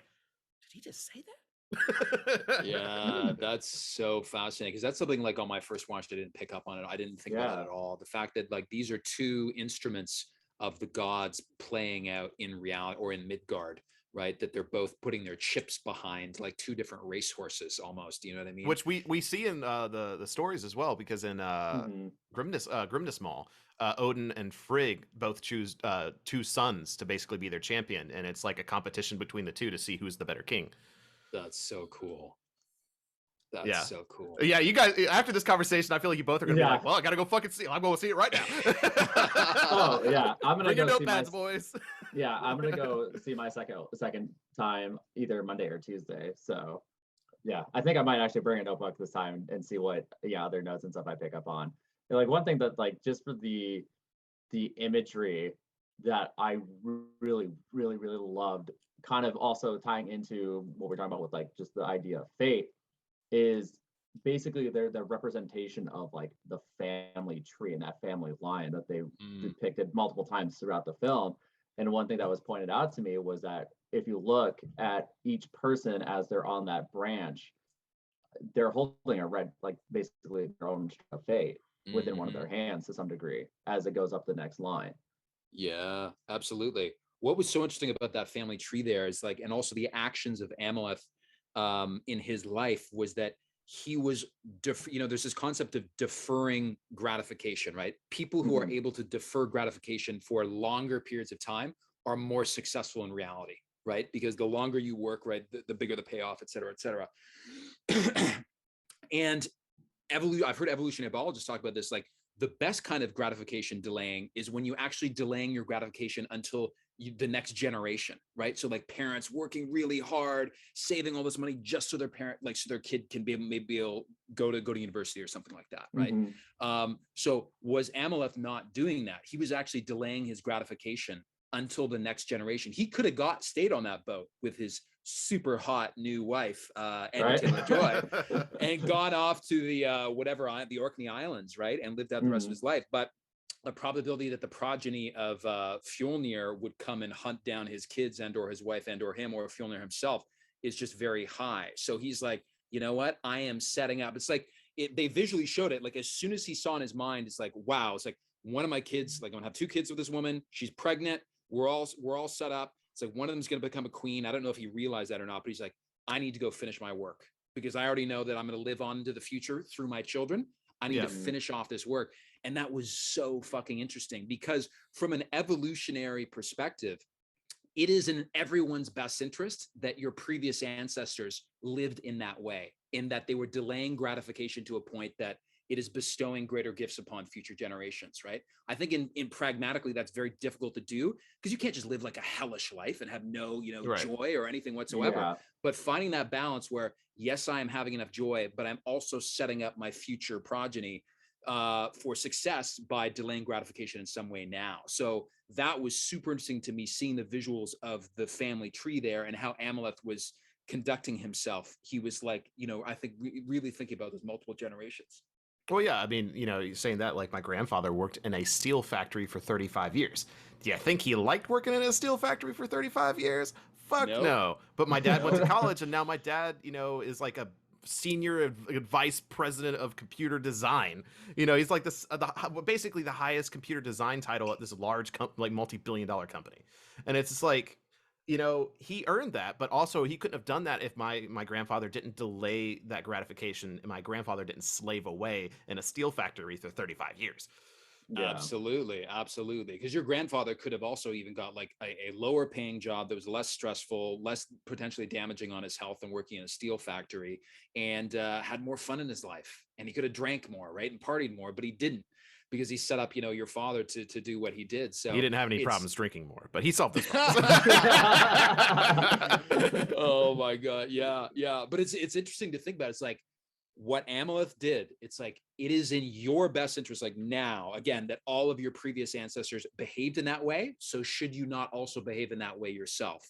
did he just say that? Yeah, that's so fascinating because that's something like on my first watch, I didn't pick up on it. I didn't think about it at all. The fact that like these are two instruments of the gods playing out in reality or in Midgard, right? That they're both putting their chips behind like two different racehorses almost. You know what I mean? Which we see in the stories as well, because in Grimnismal, Odin and Frigg both choose two sons to basically be their champion, and it's like a competition between the two to see who's the better king. That's so cool. That's Yeah. so cool. Yeah, you guys, after this conversation, I feel like you both are gonna be Yeah. like, well, I gotta go fucking see it. I'm going to see it right now. Oh yeah, I'm gonna Bring your go see notepads, boys. Yeah, I'm gonna go see my second time either Monday or Tuesday. So yeah, I think I might actually bring a notebook this time and see what other notes and stuff I pick up on. And, like one thing that like just for the imagery that I really loved, kind of also tying into what we're talking about with like just the idea of fate, is basically their representation of like the family tree and that family line that they depicted multiple times throughout the film. And one thing that was pointed out to me was that if you look at each person as they're on that branch, they're holding a red, like basically their own fate within one of their hands to some degree as it goes up the next line. Yeah, absolutely. What was so interesting about that family tree there is like, and also the actions of Amaleth in his life was that he was, there's this concept of deferring gratification, right? People who are able to defer gratification for longer periods of time are more successful in reality, right? Because the longer you work, right, the bigger the payoff, et cetera, et cetera. And I've heard evolutionary biologists talk about this, like the best kind of gratification delaying is when you actually delaying your gratification until the next generation, right? So like parents working really hard, saving all this money just so their so their kid can be maybe able go to university or something like that, right? So was Amaleth not doing that? He was actually delaying his gratification until the next generation. He could have stayed on that boat with his super hot new wife, and Joy, and gone off to the the Orkney Islands, right, and lived out the rest of his life. But the probability that the progeny of Fjolnir would come and hunt down his kids and or his wife and or him or Fjolnir himself is just very high. So he's like, you know what? I am setting up. It's like they visually showed it. Like as soon as he saw in his mind, it's like, wow. It's like one of my kids. Like I'm gonna have 2 kids with this woman. She's pregnant. We're all set up. It's like one of them's gonna become a queen. I don't know if he realized that or not, but he's like, I need to go finish my work because I already know that I'm gonna live on into the future through my children. I need to finish off this work. And that was so fucking interesting because from an evolutionary perspective, it is in everyone's best interest that your previous ancestors lived in that way, in that they were delaying gratification to a point that it is bestowing greater gifts upon future generations, right? I think in pragmatically, that's very difficult to do because you can't just live like a hellish life and have no, joy or anything whatsoever. Yeah. But finding that balance where, yes, I am having enough joy, but I'm also setting up my future progeny for success by delaying gratification in some way now. So that was super interesting to me, seeing the visuals of the family tree there and how Amaleth was conducting himself. He was like, I think really thinking about those multiple generations. Well, yeah, I mean, you're saying that like my grandfather worked in a steel factory for 35 years. Do you think he liked working in a steel factory for 35 years? Fuck no. But my dad went to college, and now my dad, is like a senior vice president of computer design. He's like basically the highest computer design title at this large multi-billion-dollar company. And it's just like, he earned that, but also he couldn't have done that if my grandfather didn't delay that gratification and my grandfather didn't slave away in a steel factory for 35 years. Yeah. Absolutely. Because your grandfather could have also even got like a lower paying job that was less stressful, less potentially damaging on his health than working in a steel factory, and had more fun in his life. And he could have drank more, right, and partied more, but he didn't, because he set up, your father to do what he did. So he didn't have any problems drinking more, but he solved this problem. Oh my God. Yeah. But it's interesting to think about. It's like what Amaleth did. It's like, it is in your best interest, like now, again, that all of your previous ancestors behaved in that way. So should you not also behave in that way yourself?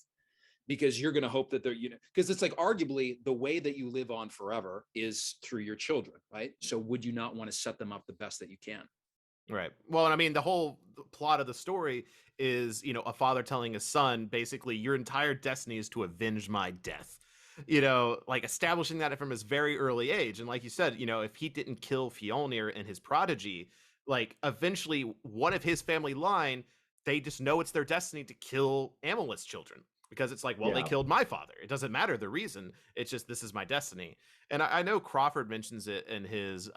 because you're going to hope that they're, you know, because it's like arguably the way that you live on forever is through your children, right? So would you not want to set them up the best that you can? Right. Well, and I mean, the whole plot of the story is, you know, a father telling his son, basically, your entire destiny is to avenge my death. You know, like establishing that from his very early age. And like you said, you know, if he didn't kill Fjolnir and his prodigy, like eventually one of his family line, they just know it's their destiny to kill Amalith's children. Because it's like, well, they killed my father. It doesn't matter the reason. It's just, this is my destiny. And I know Crawford mentions it in his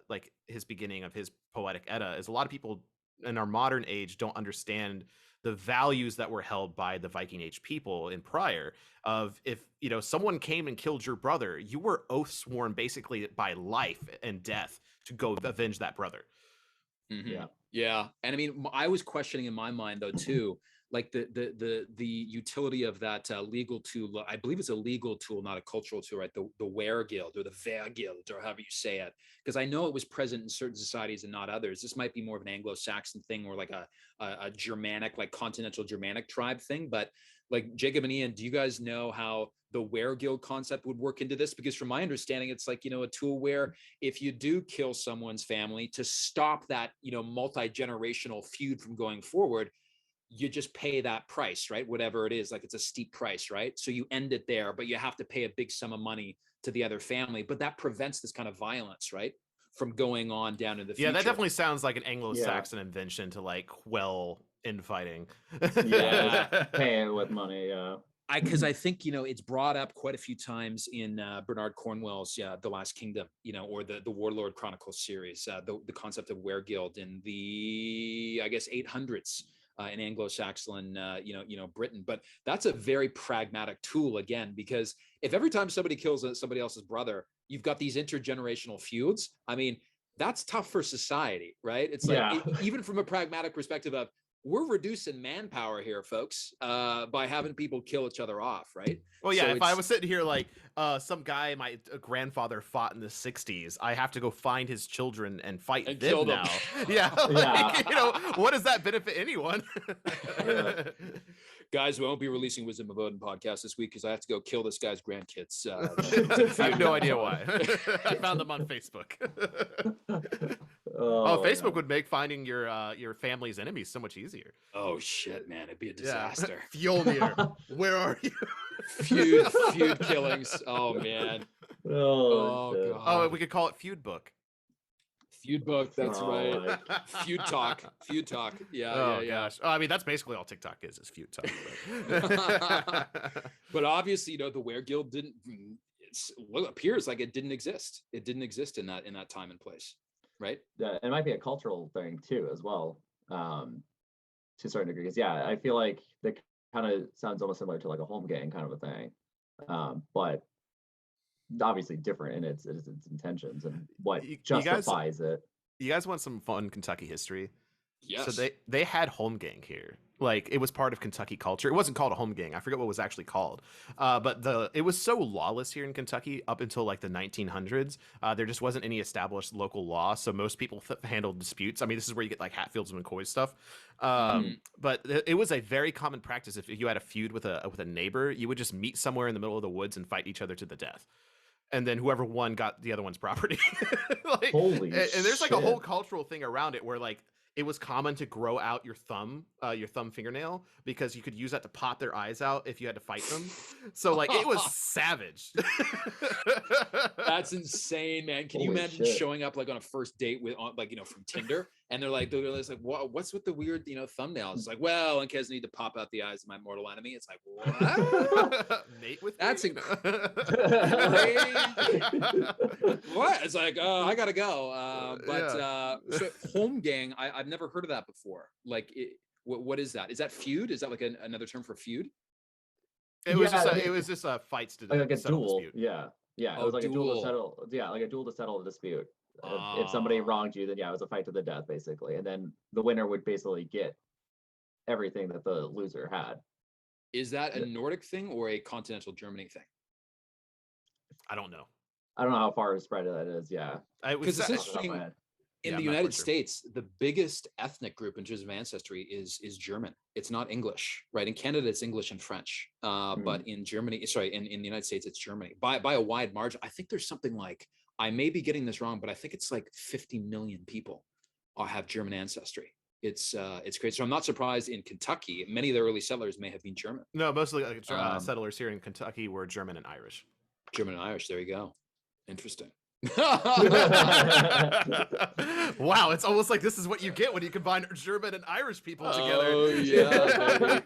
like his beginning of his poetic Edda, is a lot of people in our modern age don't understand the values that were held by the Viking Age people in prior, of if, you know, someone came and killed your brother, you were oath sworn basically by life and death to go avenge that brother. Mm-hmm. Yeah. And I mean, I was questioning in my mind though, too, like the utility of that legal tool. I believe it's a legal tool, not a cultural tool, right? The Wergild or the Vergild, or however you say it, because I know it was present in certain societies and not others. This might be more of an Anglo-Saxon thing, or like a Germanic, like continental Germanic tribe thing. But like Jacob and Ian, do you guys know how the Wergild concept would work into this? Because from my understanding, it's like, you know, a tool where if you do kill someone's family, to stop that, you know, multi-generational feud from going forward, you just pay that price, right? Whatever it is, like it's a steep price, right? So you end it there, but you have to pay a big sum of money to the other family. But that prevents this kind of violence, right, from going on down in the future. Yeah, that definitely sounds like an Anglo-Saxon invention to like quell infighting. Yeah, paying with money. Yeah. Because I think, you know, it's brought up quite a few times in Bernard Cornwell's The Last Kingdom, you know, or the Warlord Chronicles series, the concept of Wergild in the, I guess, 800s. In Anglo-Saxon, you know, Britain. But that's a very pragmatic tool, again, because if every time somebody kills somebody else's brother, you've got these intergenerational feuds, I mean, that's tough for society, right? It's like, even from a pragmatic perspective of, we're reducing manpower here, folks, by having people kill each other off, right? Well, yeah, so if I was sitting here like some guy my grandfather fought in the 60s, I have to go find his children and fight and them now. Yeah, like, you know, what does that benefit anyone? Guys, we won't be releasing Wisdom of Odin podcast this week because I have to go kill this guy's grandkids. I have no idea why. I found them on Facebook. Facebook would make finding your family's enemies so much easier. Oh shit, man, it'd be a disaster. Fjolnir, where are you? feud killings. Oh man. Oh God. Oh, we could call it Feud Book. Feud Book, that's right. Feud talk. Yeah. Gosh. Oh, I mean, that's basically all TikTok is feud talk. But obviously, you know, the Wergild didn't. It appears like it didn't exist. It didn't exist in that time and place, right? Yeah, it might be a cultural thing too, as well, to a certain degree. Because I feel like that kind of sounds almost similar to like a Homegame kind of a thing, but obviously different in its intentions and what justifies it. You guys want some fun Kentucky history? Yes. So they had Homegame here. Like, it was part of Kentucky culture. It wasn't called a Homegame. I forget what it was actually called. But it was so lawless here in Kentucky up until like the 1900s. There just wasn't any established local law, so most people handled disputes. I mean, this is where you get like Hatfields and McCoy stuff. But it was a very common practice. If you had a feud with a neighbor, you would just meet somewhere in the middle of the woods and fight each other to the death. And then whoever won got the other one's property. Like, Holy and there's like a shit. whole cultural thing around it where like it was common to grow out your thumb fingernail, because you could use that to pop their eyes out if you had to fight them. So like it was savage. That's insane, man. Can you imagine showing up like on a first date with like, you know, from Tinder, and they're like what's with the weird, you know, thumbnails? It's like, well, in case I need to pop out the eyes of my mortal enemy. It's like, what? Mate with that's me? What? It's like, I gotta go. So Homegame, I've never heard of that before. Like, what is that? Is that feud? Is that like another term for feud? It was just a fights to like a duel. Dispute. Yeah. It was like a duel to settle. Yeah, like a duel to settle a dispute. If somebody wronged you, then it was a fight to the death, basically. And then the winner would basically get everything that the loser had. Is that a Nordic thing or a continental Germany thing? I don't know. I don't know how far spread that is. Yeah, because it's interesting. In the United States, the biggest ethnic group in terms of ancestry is German. It's not English, right? In Canada, it's English and French. But in Germany, sorry, in the United States, it's Germany by a wide margin. I think there's something like, I may be getting this wrong, but I think it's like 50 million people have German ancestry. It's great. So I'm not surprised in Kentucky, many of the early settlers may have been German. No, mostly settlers here in Kentucky were German and Irish. German and Irish. There you go. Interesting. Wow, it's almost like this is what you get when you combine German and Irish people together. Oh yeah,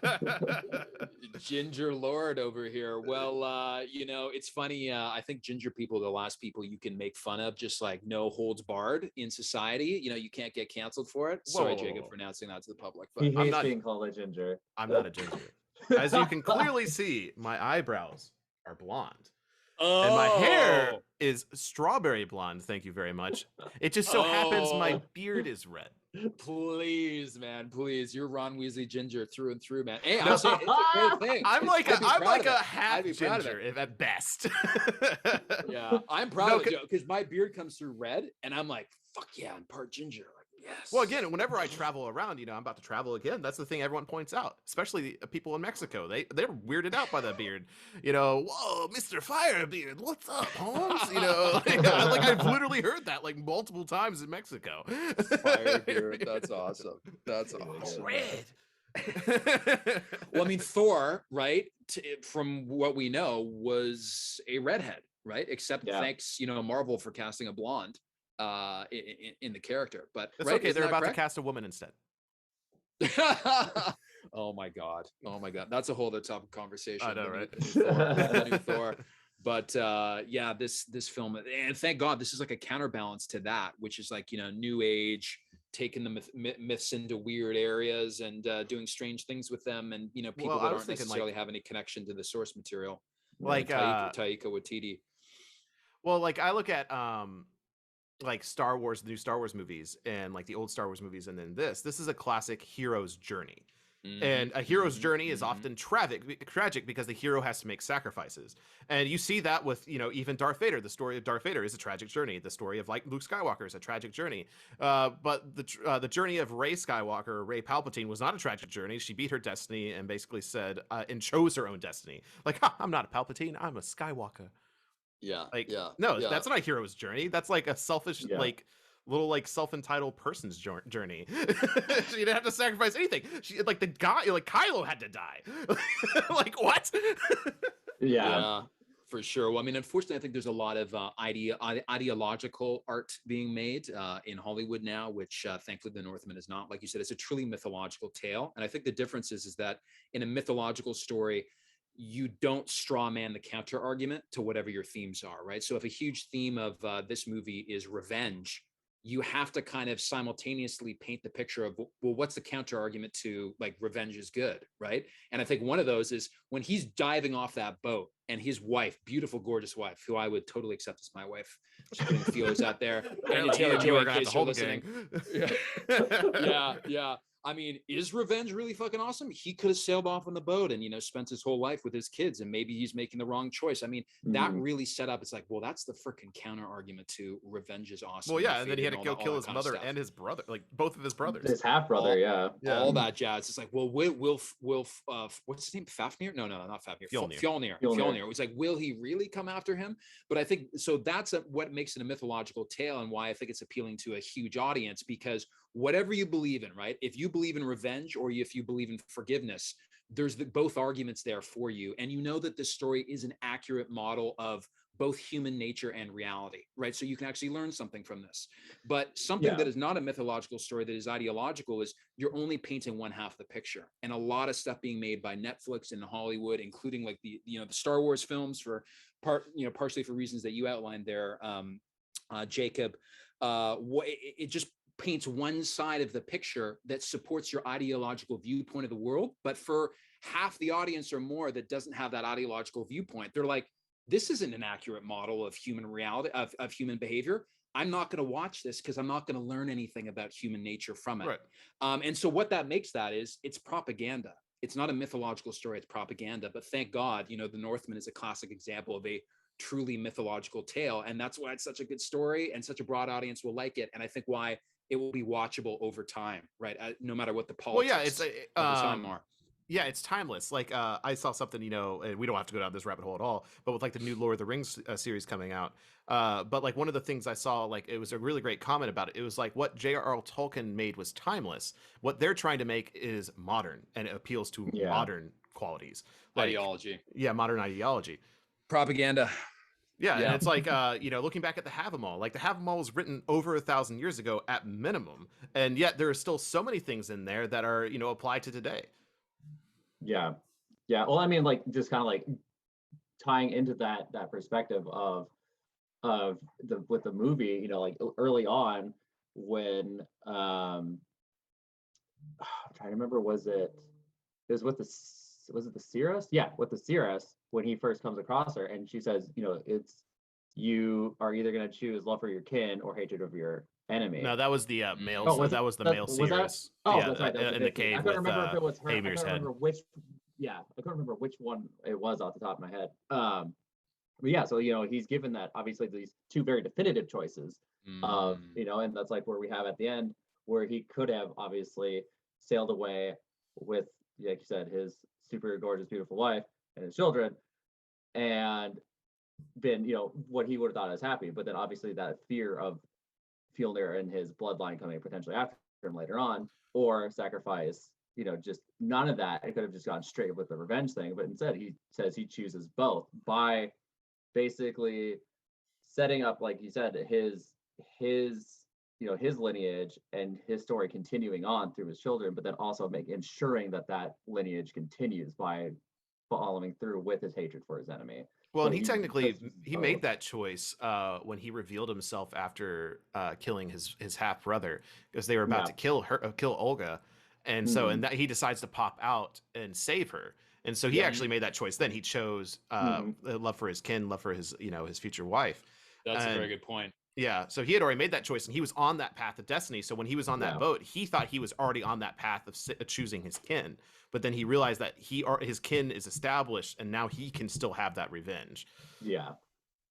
Ginger Lord over here. Well, you know, it's funny. I think ginger people are the last people you can make fun of, just like no holds barred in society. You know, you can't get canceled for it. Sorry, Jacob, for announcing that to the public. But He hates being called a ginger. I'm not a ginger. As you can clearly see, my eyebrows are blonde. And my hair is strawberry blonde. Thank you very much. It just so happens my beard is red. Please, man, please. You're Ron Weasley ginger through and through, man. Hey, I'll say it's a great thing. I'm like a half ginger at best. Yeah, I'm proud of it because my beard comes through red, and I'm like, fuck yeah, I'm part ginger. Yes. Well, again, whenever I travel around, you know, I'm about to travel again. That's the thing everyone points out, especially the people in Mexico. They're weirded out by that beard. You know, whoa, Mr. Firebeard, what's up, Holmes? You know, like I've literally heard that like multiple times in Mexico. Firebeard, that's awesome. That's awesome. Red. Well, I mean, Thor, right? From what we know, was a redhead, right? Except thanks, you know, Marvel for casting a blonde in the character. But it's okay, they're about to cast a woman instead. Oh my god, that's a whole other topic of conversation. I know, right? The new Thor. But yeah, this film, and thank God this is like a counterbalance to that, which is like, you know, new age, taking the myths into weird areas and doing strange things with them, and, you know, people that aren't necessarily have any connection to the source material, like Taika Waititi. Well, like I look at like Star Wars, the new Star Wars movies, and like the old Star Wars movies, and then this is a classic hero's journey. And a hero's journey is often tragic because the hero has to make sacrifices. And you see that with, you know, even Darth Vader. The story of Darth Vader is a tragic journey. The story of like Luke Skywalker is a tragic journey. But the journey of Rey Skywalker, Rey Palpatine, was not a tragic journey. She beat her destiny and basically said and chose her own destiny. Like, I'm not a Palpatine, I'm a Skywalker. Yeah. Like, no, that's not a hero's journey. That's like a selfish, like little like self-entitled person's journey. She didn't have to sacrifice anything. She like the guy, like Kylo had to die. Like what? Yeah, for sure. Well, I mean, unfortunately, I think there's a lot of ideological art being made in Hollywood now, which thankfully the Northman is not. Like you said, it's a truly mythological tale. And I think the difference is that in a mythological story, you don't straw man the counter argument to whatever your themes are, right? So if a huge theme of this movie is revenge, you have to kind of simultaneously paint the picture of, well, what's the counter argument to like revenge is good, right? And I think one of those is when he's diving off that boat and his wife, beautiful, gorgeous wife, who I would totally accept as my wife. Just putting feelers out there. And Taylor Joy, in case you're listening. Yeah. I mean, is revenge really fucking awesome? He could have sailed off on the boat and, you know, spent his whole life with his kids, and maybe he's making the wrong choice. I mean, that really set up. It's like, well, that's the freaking counter argument to revenge is awesome. Well, yeah, and then he had to go kill his mother and his brother, like both of his brothers. His half brother, all that jazz. It's like, well, will what's his name? Fafnir? No, not Fafnir. Fjolnir. It was like, will he really come after him? But I think so. That's what makes it a mythological tale, and why I think it's appealing to a huge audience, because whatever you believe in, right? If you believe in revenge or if you believe in forgiveness, there's both arguments there for you. And you know that this story is an accurate model of both human nature and reality, right? So you can actually learn something from this. But something that is not a mythological story, that is ideological, is you're only painting one half of the picture. And a lot of stuff being made by Netflix and Hollywood, including like the Star Wars films partially for reasons that you outlined there, Jacob, it just paints one side of the picture that supports your ideological viewpoint of the world. But for half the audience or more that doesn't have that ideological viewpoint, they're like, this isn't an accurate model of human reality, of human behavior. I'm not going to watch this because I'm not going to learn anything about human nature from it. Right. And so what that makes that is it's propaganda. It's not a mythological story, it's propaganda. But thank God, the Northman is a classic example of a truly mythological tale. And that's why it's such a good story and such a broad audience will like it. And I think why it will be watchable over time, right? No matter what the politics Well, yeah, it's of the time are. yeah, it's timeless. Like I saw something, and we don't have to go down this rabbit hole at all, but with like the new Lord of the Rings series coming out, but like one of the things I saw, like it was a really great comment about it. It was like what J.R.R. Tolkien made was timeless. What they're trying to make is modern, and it appeals to modern qualities, like, ideology. Yeah, modern ideology, propaganda. Yeah, and it's like looking back at the Havamal, like the Havamal was written over 1,000 years ago at minimum, and yet there are still so many things in there that are applied to today. Yeah. Well, I mean, like just kind of like tying into that perspective of with the movie, like early on when I'm trying to remember, was it with the Seeress? Yeah, with the Seeress, when he first comes across her and she says, it's, you are either going to choose love for your kin or hatred of your enemy. No, that was the male. Oh, that was the male Seeress. Oh, yeah, that's right. in the cave. I couldn't remember if it was her. Hamir's I couldn't remember which. Yeah, I couldn't remember which one it was off the top of my head. But yeah, so he's given that obviously these two very definitive choices of and that's like where we have at the end where he could have obviously sailed away with, like you said, his super gorgeous, beautiful wife and his children, and been what he would have thought as happy. But then obviously that fear of Fjolnir and his bloodline coming potentially after him later on, or sacrifice, just none of that. It could have just gone straight with the revenge thing, but instead he says he chooses both by basically setting up, like you said, his lineage and his story continuing on through his children, but then also ensuring that lineage continues by following through with his hatred for his enemy. Well, so and he technically made that choice when he revealed himself after killing his half brother, because they were about to kill Olga, and so and that he decides to pop out and save her, and so he actually made that choice. Then he chose love for his kin, love for his his future wife. That's a very good point. Yeah, so he had already made that choice, and he was on that path of destiny. So when he was on that boat, he thought he was already on that path of choosing his kin. But then he realized that his kin is established, and now he can still have that revenge. Yeah.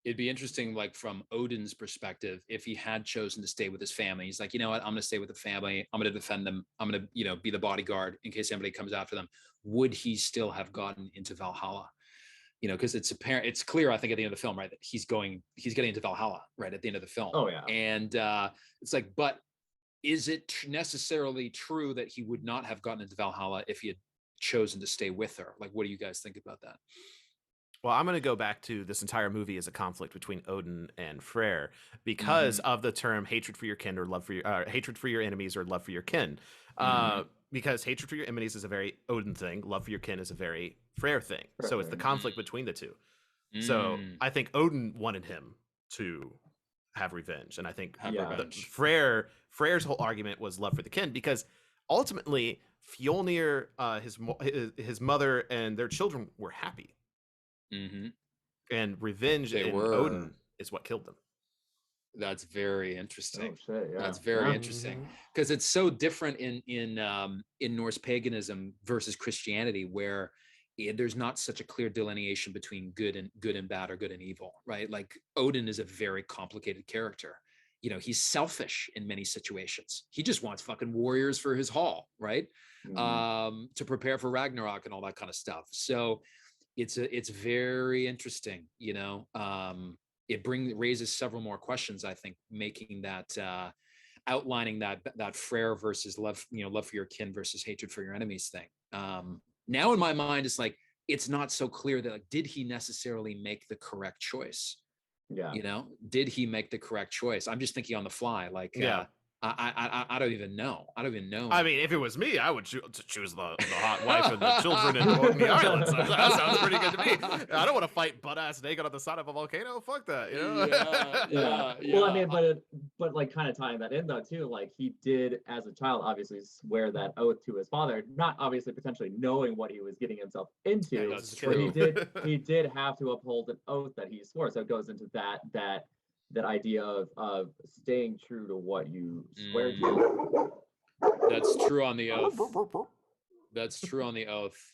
It'd be interesting, like from Odin's perspective, if he had chosen to stay with his family. He's like, you know what, I'm going to stay with the family. I'm going to defend them. I'm going to, be the bodyguard in case anybody comes after them. Would he still have gotten into Valhalla? Because it's apparent, it's clear, I think, at the end of the film, right, that he's getting into Valhalla right at the end of the film. Oh yeah. And it's like, but is it necessarily true that he would not have gotten into Valhalla if he had chosen to stay with her? Like, what do you guys think about that? Well, I'm going to go back to this entire movie as a conflict between Odin and Freyr because of the term hatred for your kin or love for your hatred for your enemies or love for your kin. Because hatred for your enemies is a very Odin thing, love for your kin is a very Freyr thing. So it's the conflict between the two. So I think Odin wanted him to have revenge, and I think Freyr's whole argument was love for the kin, because ultimately Fjolnir, his mother and their children were happy. And revenge in Odin is what killed them. That's very interesting. Oh, shit, yeah. That's very interesting, because it's so different in Norse paganism versus Christianity, where there's not such a clear delineation between good and bad or good and evil, right? Like Odin is a very complicated character. He's selfish in many situations. He just wants fucking warriors for his hall, right? To prepare for Ragnarok and all that kind of stuff. So it's very interesting, it raises several more questions, I think, making that outlining that Freyr versus love, love for your kin versus hatred for your enemies thing. Now in my mind, it's like, it's not so clear that, like, did he necessarily make the correct choice? Yeah. Did he make the correct choice? I'm just thinking on the fly, like, I don't even know. I mean, if it was me, I would choose the hot wife and the children in Orkney Islands. That sounds pretty good to me. I don't want to fight butt ass naked on the side of a volcano. Fuck that, Yeah. Well, I mean, but like kind of tying that in though too, like he did as a child obviously swear that oath to his father, not obviously potentially knowing what he was getting himself into. Yeah, that's true. But he did have to uphold an oath that he swore. So it goes into that idea of staying true to what you swear to. That's true on the oath. That's true on the oath.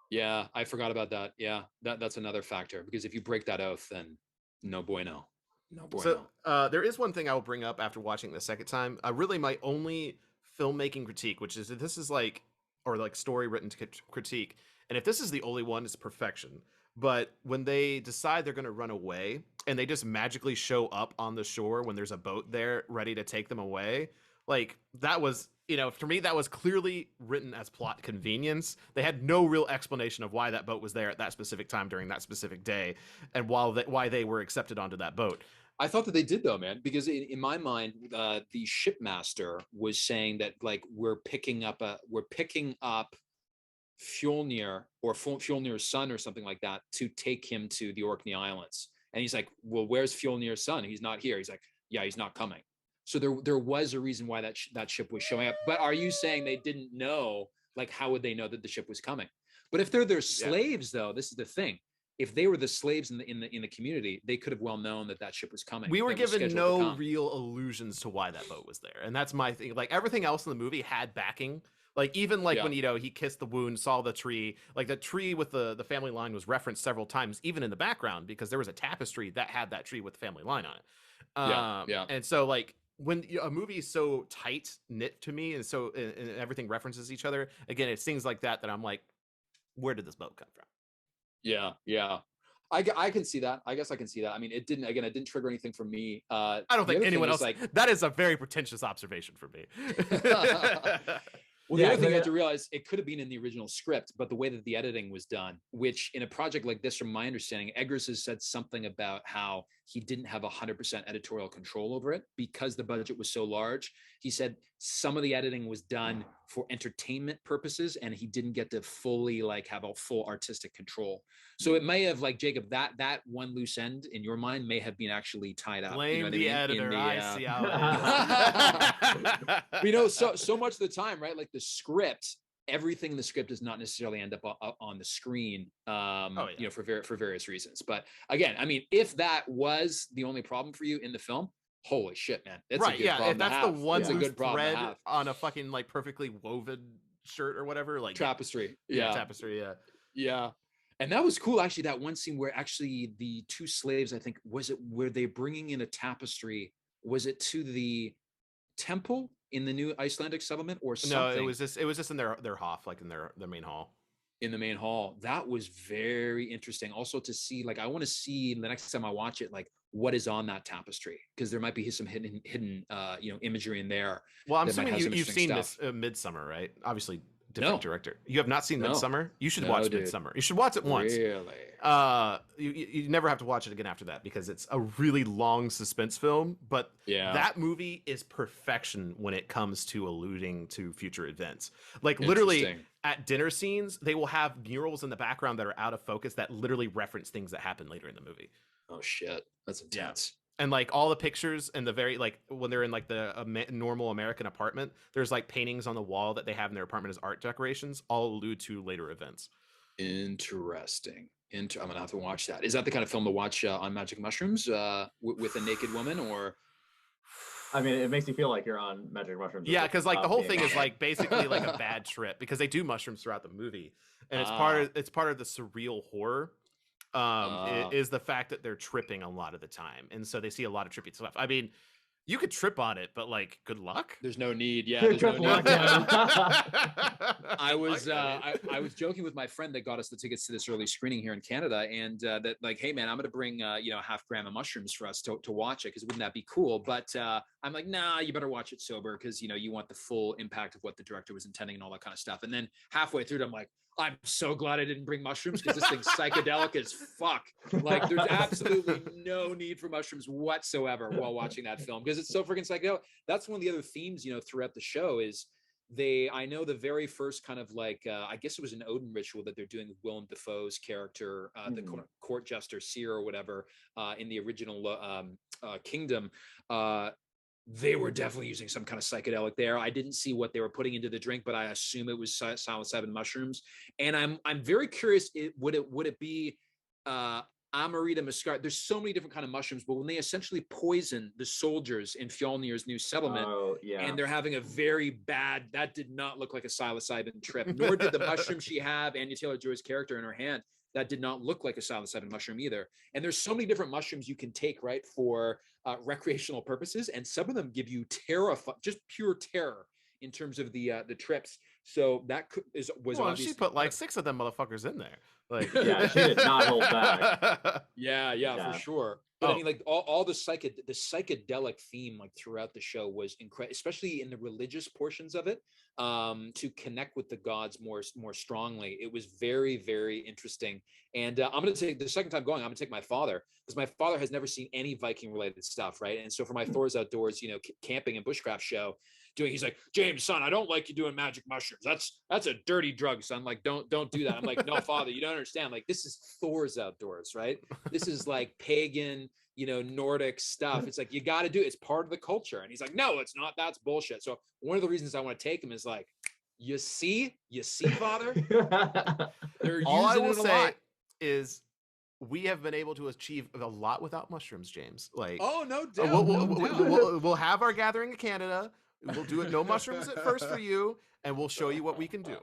Yeah, I forgot about that. Yeah, that's another factor, because if you break that oath, then no bueno. No bueno. So there is one thing I will bring up after watching the second time. Really, my only filmmaking critique, which is that this is like, or like story written critique, and if this is the only one, it's perfection. But when they decide they're going to run away and they just magically show up on the shore when there's a boat there ready to take them away, like that was, you know, for me, that was clearly written as plot convenience. They had no real explanation of why that boat was there at that specific time during that specific day, and why they were accepted onto that boat. I thought that they did, though, man, because in my mind, the shipmaster was saying that, like, we're picking up Fjolnir or Fjolnir's son or something like that to take him to the Orkney Islands. And he's like, well, where's Fjolnir's son? He's not here. He's like, yeah, he's not coming. So there was a reason why that ship was showing up. But are you saying they didn't know? Like, how would they know that the ship was coming? But if they're their slaves, though, this is the thing. If they were the slaves in the community, they could have well known that ship was coming. We were given no real allusions to why that boat was there, and that's my thing. Like, everything else in the movie had backing. Like, even like when, you know, he kissed the wound, saw the tree, like the tree with the family line was referenced several times, even in the background, because there was a tapestry that had that tree with the family line on it. And so, like, when a movie is so tight knit to me, and so and everything references each other, again, it's things like that I'm like, where did this boat come from? Yeah. I can see that. I guess I can see that. I mean, it didn't trigger anything for me. I don't think anyone else, like, that is a very pretentious observation for me. Well, the other thing you have to realize, it could have been in the original script, but the way that the editing was done, which in a project like this, from my understanding, Eggers has said something about how he didn't have 100% editorial control over it because the budget was so large. He said some of the editing was done for entertainment purposes, and he didn't get to fully, like, have a full artistic contrul. So it may have, like, Jacob, that one loose end in your mind may have been actually tied up. Blame, you know, the editor. I see how it is. You know, so much of the time, right? Like, the script, everything in the script does not necessarily end up on the screen, you know, for various reasons. But again, I mean, if that was the only problem for you in the film, holy shit, man. That's right. A good problem if that's the one loose thread to have on a fucking, like, perfectly woven shirt or whatever, like tapestry. Tapestry. Yeah. And that was cool, actually, that one scene where actually the two slaves, I think, were they bringing in a tapestry? Was it to the temple in the new Icelandic settlement or something? No, it was just in their hof, like in their main hall. In the main hall. That was very interesting. Also to see, like, I want to see the next time I watch it, like, what is on that tapestry, because there might be some hidden you know, imagery in there. Well, I'm assuming you've seen this Midsummer, right? Obviously, different director. You have not seen Midsummer? You should watch Midsummer. You should watch it once. Really? You never have to watch it again after that, because it's a really long suspense film. But that movie is perfection when it comes to alluding to future events. Like, literally at dinner scenes, they will have murals in the background that are out of focus that literally reference things that happen later in the movie. Oh shit, that's intense. And, like, all the pictures and the very, like, when they're in, like, the normal American apartment, there's, like, paintings on the wall that they have in their apartment as art decorations, all allude to later events. Interesting. I'm gonna have to watch that. Is that the kind of film to watch on magic mushrooms with a naked woman, or? I mean, it makes you feel like you're on magic mushrooms. Yeah, because, like, the whole thing is, like, basically like a bad trip, because they do mushrooms throughout the movie, and it's part of the surreal horror. Is the fact that they're tripping a lot of the time, and so they see a lot of trippy stuff. I mean, you could trip on it, but, like, good luck. There's no need. Yeah, there's no need. I was joking with my friend that got us the tickets to this early screening here in Canada, and that, like, hey man, I'm gonna bring you know, a half gram of mushrooms for us to watch it, because wouldn't that be cool? But I'm like, nah, you better watch it sober, because, you know, you want the full impact of what the director was intending and all that kind of stuff. And then halfway through it, I'm like, I'm so glad I didn't bring mushrooms, because this thing's psychedelic as fuck. Like, there's absolutely no need for mushrooms whatsoever while watching that film, because it's so freaking psychedelic. That's one of the other themes, you know, throughout the show is I know the very first kind of, like, I guess it was an Odin ritual that they're doing with Willem Dafoe's character, the court jester Seer or whatever, in the original Kingdom. They were definitely using some kind of psychedelic there. I didn't see what they were putting into the drink, but I assume it was psilocybin mushrooms. And I'm very curious. Would it be Amarita muscat. There's so many different kind of mushrooms, but when they essentially poison the soldiers in Fjolnir's new settlement, and they're having a very bad, that did not look like a psilocybin trip, nor did the mushroom she have, Anya Taylor-Joy's character in her hand, that did not look like a psilocybin mushroom either. And there's so many different mushrooms you can take, right, for recreational purposes, and some of them give you just pure terror in terms of the trips. So that was well, she put like 6 of them motherfuckers in there. Like, yeah, she did not hold back. Yeah, for sure. But I mean, like all the psychedelic theme, like throughout the show, was incredible, especially in the religious portions of it. To connect with the gods more strongly, it was very, very interesting. And I'm going to take the second time going. I'm going to take my father, because my father has never seen any Viking related stuff, right? And so for my Thor's Outdoors, camping and bushcraft show, he's like, James, son, I don't like you doing magic mushrooms. That's a dirty drug, son. Like, don't do that. I'm like, no, father, you don't understand. Like, this is Thor's Outdoors, right? This is like pagan, Nordic stuff. It's like, you got to do it. It's part of the culture. And he's like, no, it's not. That's bullshit. So one of the reasons I want to take him is like, you see, father? All I will say is we have been able to achieve a lot without mushrooms, James. Like, oh, no doubt. We'll have our gathering in Canada. We'll do it no mushrooms at first for you, and we'll show you what we can do.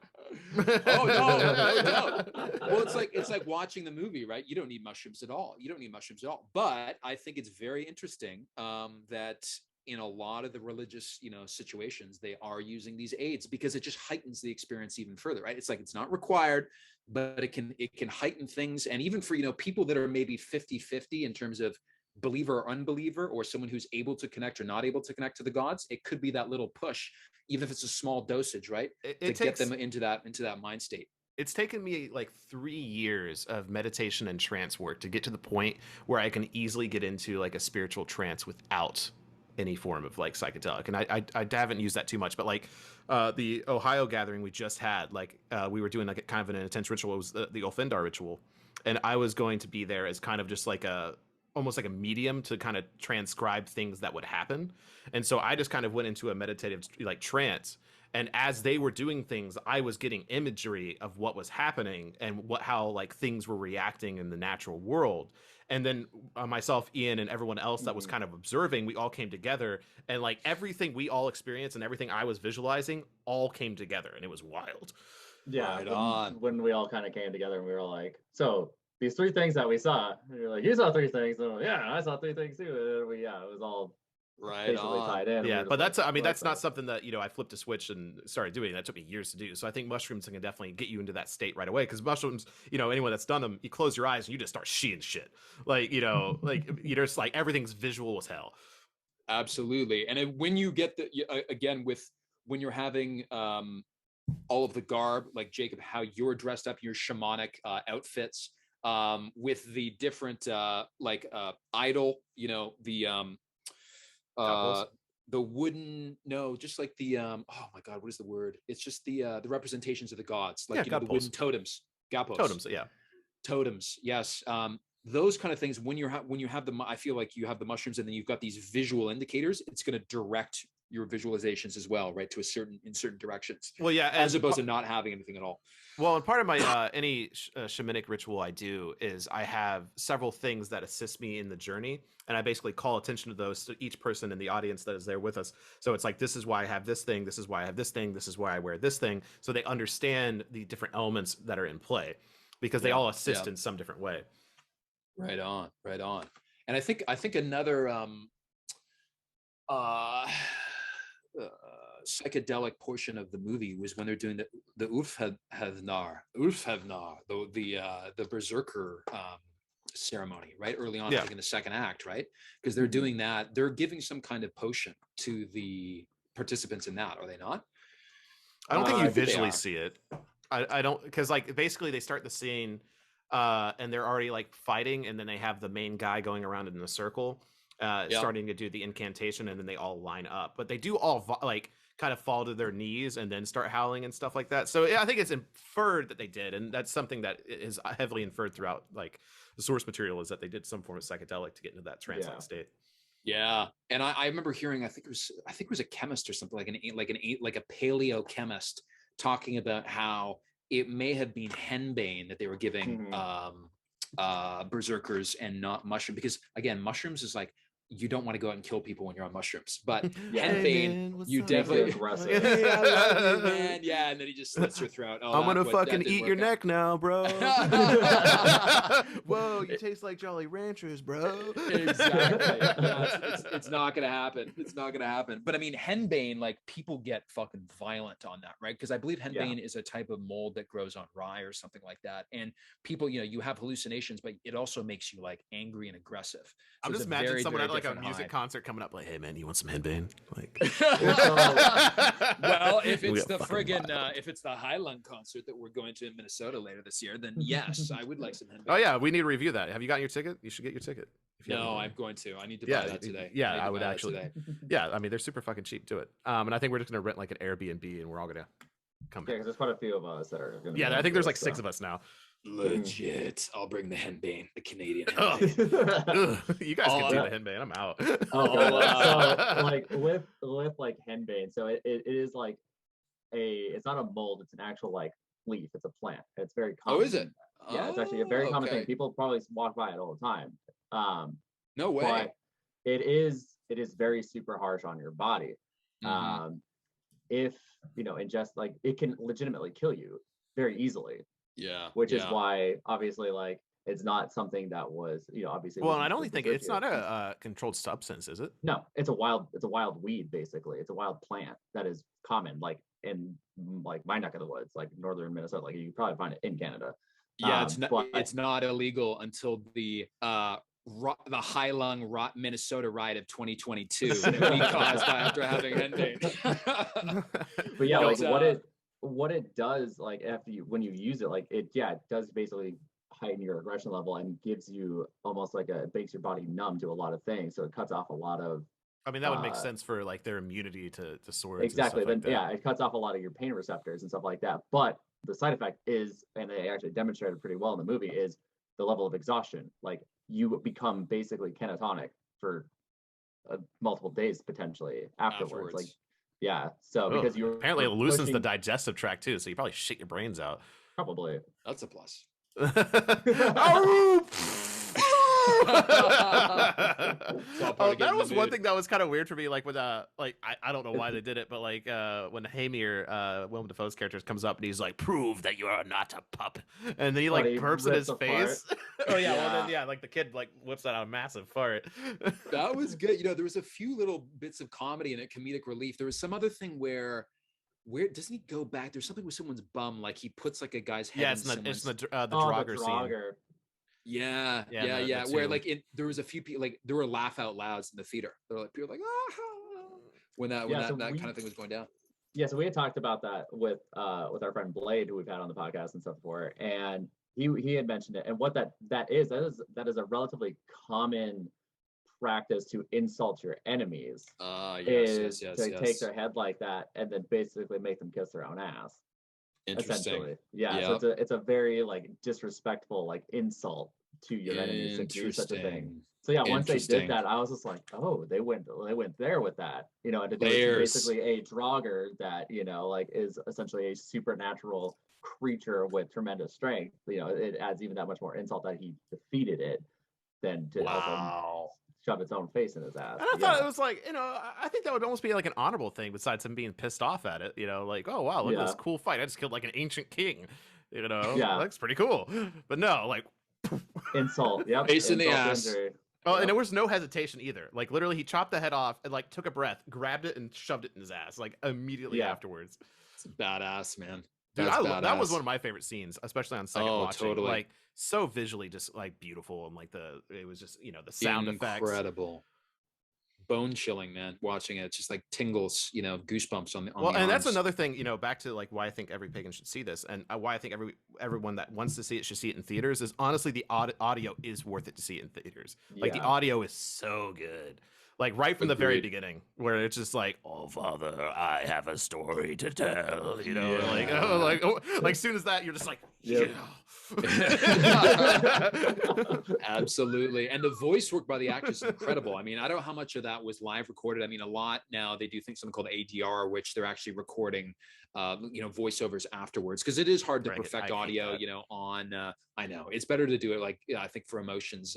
Oh no doubt. Well, it's like watching the movie, right? You don't need mushrooms at all. But I think it's very interesting that in a lot of the religious, situations, they are using these aids, because it just heightens the experience even further, right? It's like, it's not required, but it can heighten things. And even for, people that are maybe 50-50 in terms of believer or unbeliever, or someone who's able to connect or not able to connect to the gods, it could be that little push, even if it's a small dosage, right? To get them into that mind state. It's taken me like 3 years of meditation and trance work to get to the point where I can easily get into like a spiritual trance without any form of like psychedelic. And I haven't used that too much, but like the Ohio gathering we just had, like we were doing like a kind of an intense ritual. It was the Ulfindar ritual, and I was going to be there as kind of just like almost like a medium to kind of transcribe things that would happen. And so I just kind of went into a meditative like trance. And as they were doing things, I was getting imagery of what was happening and how like things were reacting in the natural world. And then myself, Ian, and everyone else that was kind of observing, we all came together, and like everything we all experienced and everything I was visualizing all came together, and it was wild. Yeah, right on. When we all kind of came together and we were like, so these 3 things that we saw, and you're like, you saw 3 things. So yeah, I saw 3 things too. And it was all basically tied in. Yeah, but that's, that's not something that, I flipped a switch and started doing. That took me years to do. So I think mushrooms can definitely get you into that state right away. Because mushrooms, anyone that's done them, you close your eyes and you just start seeing shit. Like, like you're just like, everything's visual as hell. Absolutely. And when you get when you're having all of the garb, like Jacob, how you're dressed up, your shamanic outfits, with the different idol, the wooden, just like the oh my god, what is the word? It's just the representations of the gods, like the wooden totems, totems, yes. Those kind of things, when you have them, I feel like you have the mushrooms and then you've got these visual indicators, it's going to direct your visualizations as well, right, to in certain directions. Well, yeah, as opposed to not having anything at all. Well, and part of my any shamanic ritual I do is I have several things that assist me in the journey, and I basically call attention to those to each person in the audience that is there with us. So it's like, this is why I have this thing, this is why I have this thing, this is why I wear this thing, so they understand the different elements that are in play, because they all assist in some different way. Right on. And I think another psychedelic portion of the movie was when they're doing the Heathenry, the Berserker ceremony, right, early on, like in the second act, right? Because they're doing that, they're giving some kind of potion to the participants in that, are they not? I don't think you visually see it. I don't, because like basically they start the scene and they're already like fighting, and then they have the main guy going around in the circle, starting to do the incantation, and then they all line up, but they do all like kind of fall to their knees and then start howling and stuff like that. So yeah, I think it's inferred that they did, and that's something that is heavily inferred throughout like the source material, is that they did some form of psychedelic to get into that trance-like state. Yeah, and I remember hearing, I think it was a chemist or something, like a paleochemist talking about how it may have been henbane that they were giving berserkers and not mushroom, because again, mushrooms is like, you don't want to go out and kill people when you're on mushrooms, but henbane, you definitely aggressive. Hey, I love you, man. Yeah, and then he just slits your throat. Oh, I'm gonna that- that fucking didn't eat work your out. neck now, bro. Whoa, you taste like Jolly Ranchers, bro. Exactly. Yeah, it's not gonna happen. It's not gonna happen. But I mean, henbane, like people get fucking violent on that, right? Because I believe henbane is a type of mold that grows on rye or something like that. And people, you know, you have hallucinations, but it also makes you like angry and aggressive. So I'm it's just a imagining very, someone very at like a different music high. concert coming up, like, "Hey man, you want some henbane?" Like, Well, if We it's got the fucking friggin' wild. if it's the Highland concert that we're going to in Minnesota later this year, then yes, I would like some henbane. oh yeah, we need to review that. Have you gotten your ticket? You should get your ticket. If you No, haven't. I'm going to. I need to Yeah, buy that today. yeah, need to I would buy that actually- today. Yeah, I mean they're super fucking cheap. Do it. And I think we're just gonna rent like an Airbnb, and we're all gonna come. Yeah, because there's quite a few of us that are. Yeah, I think there's like 6 of us now. Legit. I'll bring the henbane, the Canadian Ugh. henbane. Ugh, you guys Oh, can do yeah. the henbane. I'm out. So like with like henbane, so it is like it's not a mold, it's an actual like leaf, it's a plant. It's very common. Oh, is it? Yeah, it's actually a very common okay. thing. People probably walk by it all the time. No way. But it is very super harsh on your body. Mhm. If you know, ingest, like it can legitimately kill you very easily, Yeah. which is yeah. why obviously like it's not something that was, you know, obviously. Well, and wasn't I don't even think preserved it's here. not a controlled substance, is it? No, it's a wild weed basically. It's a wild plant that is common, like in like my neck of the woods, like northern Minnesota. Like you can probably find it in Canada. Yeah, But it's not illegal until the high lung Minnesota riot of 2022 that we caused after having henbane. but yeah, But, like what it does, like after when you use it, like it does basically heighten your aggression level and gives you almost like it makes your body numb to a lot of things. So it cuts off a lot of. I mean, that would make sense for like their immunity to swords. Exactly. And stuff Then like that. it cuts off a lot of your pain receptors and stuff like that. But the side effect is, and they actually demonstrated pretty well in the movie, is the level of exhaustion. Like you become basically catatonic for multiple days potentially afterwards. Like, yeah. So Ugh, because you apparently it loosens the digestive tract too, so you probably shit your brains out. probably. That's a plus. Oh, that was one thing that was kind of weird for me. Like with like I don't know why they did it, but like when Hamir, Willem Dafoe's character comes up and he's like, "Prove that you are not a pup," and then he like he burps in rips his a face. Oh yeah, well then Yeah. yeah, like the kid like whips out a massive fart. That was good. You know, there was a few little bits of comedy and comedic relief. There was some other thing where doesn't he go back? There's something with someone's bum, like he puts like a guy's head. Yeah, in it's the someone's- Draugr scene. Draugr. Yeah, Yeah, yeah, the yeah. Where two. like there was a few people, like there were laugh out louds in the theater. They're like people were like when that Yeah, so that we- kind of thing was going down. Yeah, so we had talked about that with our friend Blade, who we've had on the podcast and stuff before, and he had mentioned it. And what that is a relatively common practice to insult your enemies. Yes, To take their head like that and then basically make them kiss their own ass. Interesting. Essentially. Yeah. So it's a very like disrespectful like insult to your enemies to do such a thing. Interesting. So yeah, once they Interesting. did that, I was just like, oh, they went there with that. You know, and it was Layers. basically a Draugr that, you know, like is essentially a supernatural creature with tremendous strength. You know, it adds even that much more insult that he defeated it than to also Wow. shove its own face in his ass. And I thought it was like, you know, I think that would almost be like an honorable thing besides him being pissed off at it. You know, like, oh wow, look at this Yeah. cool fight. I just killed like an ancient king. You know, Yeah. that's pretty cool. But no, like, insult. Yep. Face in the insult to ass. injury. oh, and Yep. there was no hesitation either. Like literally, he chopped the head off and like took a breath, grabbed it, and shoved it in his ass like immediately Yeah. afterwards. It's badass, man. Dude, That's that was badass. one of my favorite scenes, especially on second Oh, watching. totally. Like so visually, just like beautiful, and like it was just the sound effects. Incredible. Bone chilling, man. Watching it, just like tingles, goosebumps on the Well, the and that's arms. another thing, back to like why I think every pagan should see this, and why I think everyone that wants to see it should see it in theaters is honestly the audio is worth it to see it in theaters. Like the Yeah. audio is so good. like right from the very Agreed. beginning, where it's just like, "Oh, father, I have a story to tell," you know, like as soon as that, you're just like, Yep. Absolutely. And the voice work by the actress is incredible. I mean, I don't know how much of that was live recorded. I mean, a lot now they do something called ADR, which they're actually recording, voiceovers afterwards, because it is hard to Right, perfect I hate audio, that. on, I know it's better to do it like, I think for emotions,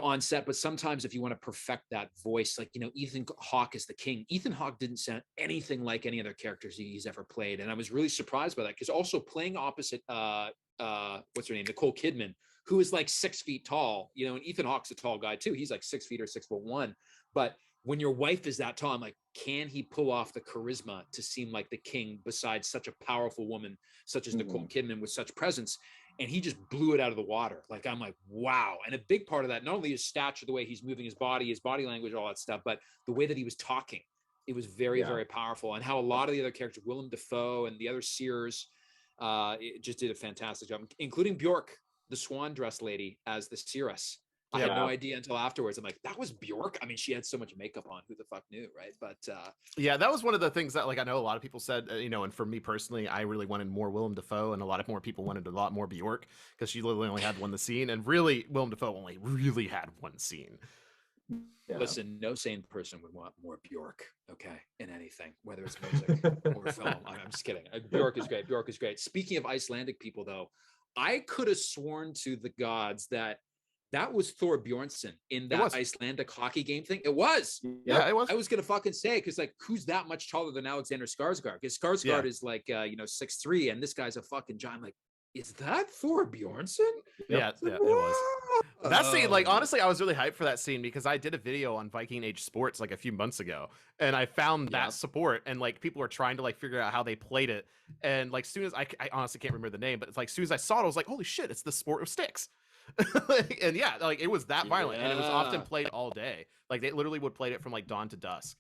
on set. But sometimes if you want to perfect that voice, like, Ethan Hawke is the king. Ethan Hawke didn't sound anything like any other characters he's ever played. And I was really surprised by that, because also playing opposite, what's her name? Nicole Kidman, who is like 6 feet tall, and Ethan Hawke's a tall guy too. He's like 6 feet or 6'1". But when your wife is that tall, I'm like, can he pull off the charisma to seem like the king besides such a powerful woman such as Nicole Kidman with such presence? And he just blew it out of the water. Like, I'm like, wow. And a big part of that, not only his stature, the way he's moving his body language, all that stuff, but the way that he was talking. It was very, very powerful. And how a lot of the other characters, Willem Dafoe and the other seers, it just did a fantastic job, including Bjork, the swan dress lady, as the seeress. I had no idea until afterwards. I'm like, that was Bjork? I mean, she had so much makeup on. Who the fuck knew, right? But yeah, that was one of the things that, like, I know a lot of people said, and for me personally, I really wanted more Willem Dafoe, and a lot of more people wanted a lot more Bjork, because she literally only had one scene, and really, Willem Dafoe only really had one scene. Yeah. Listen, no sane person would want more Bjork, okay, in anything, whether it's music or film. I'm just kidding. Bjork is great. Bjork is great. Speaking of Icelandic people, though, I could have sworn to the gods that was Thor Bjornsson in that Icelandic hockey game thing. It was. Yeah, it was. I was gonna fucking say, because like, who's that much taller than Alexander Skarsgård? Because Skarsgård is like 6'3", and this guy's a fucking giant. I'm like, is that Thor Bjornsson? Yeah, it was. That scene, like, honestly, I was really hyped for that scene, because I did a video on Viking Age Sports like a few months ago, and I found that support, and like people were trying to like figure out how they played it, and like soon as I honestly can't remember the name, but it's like as soon as I saw it, I was like, holy shit, it's the sport of sticks. And yeah, like it was that violent, and it was often played all day. Like they literally would play it from like dawn to dusk.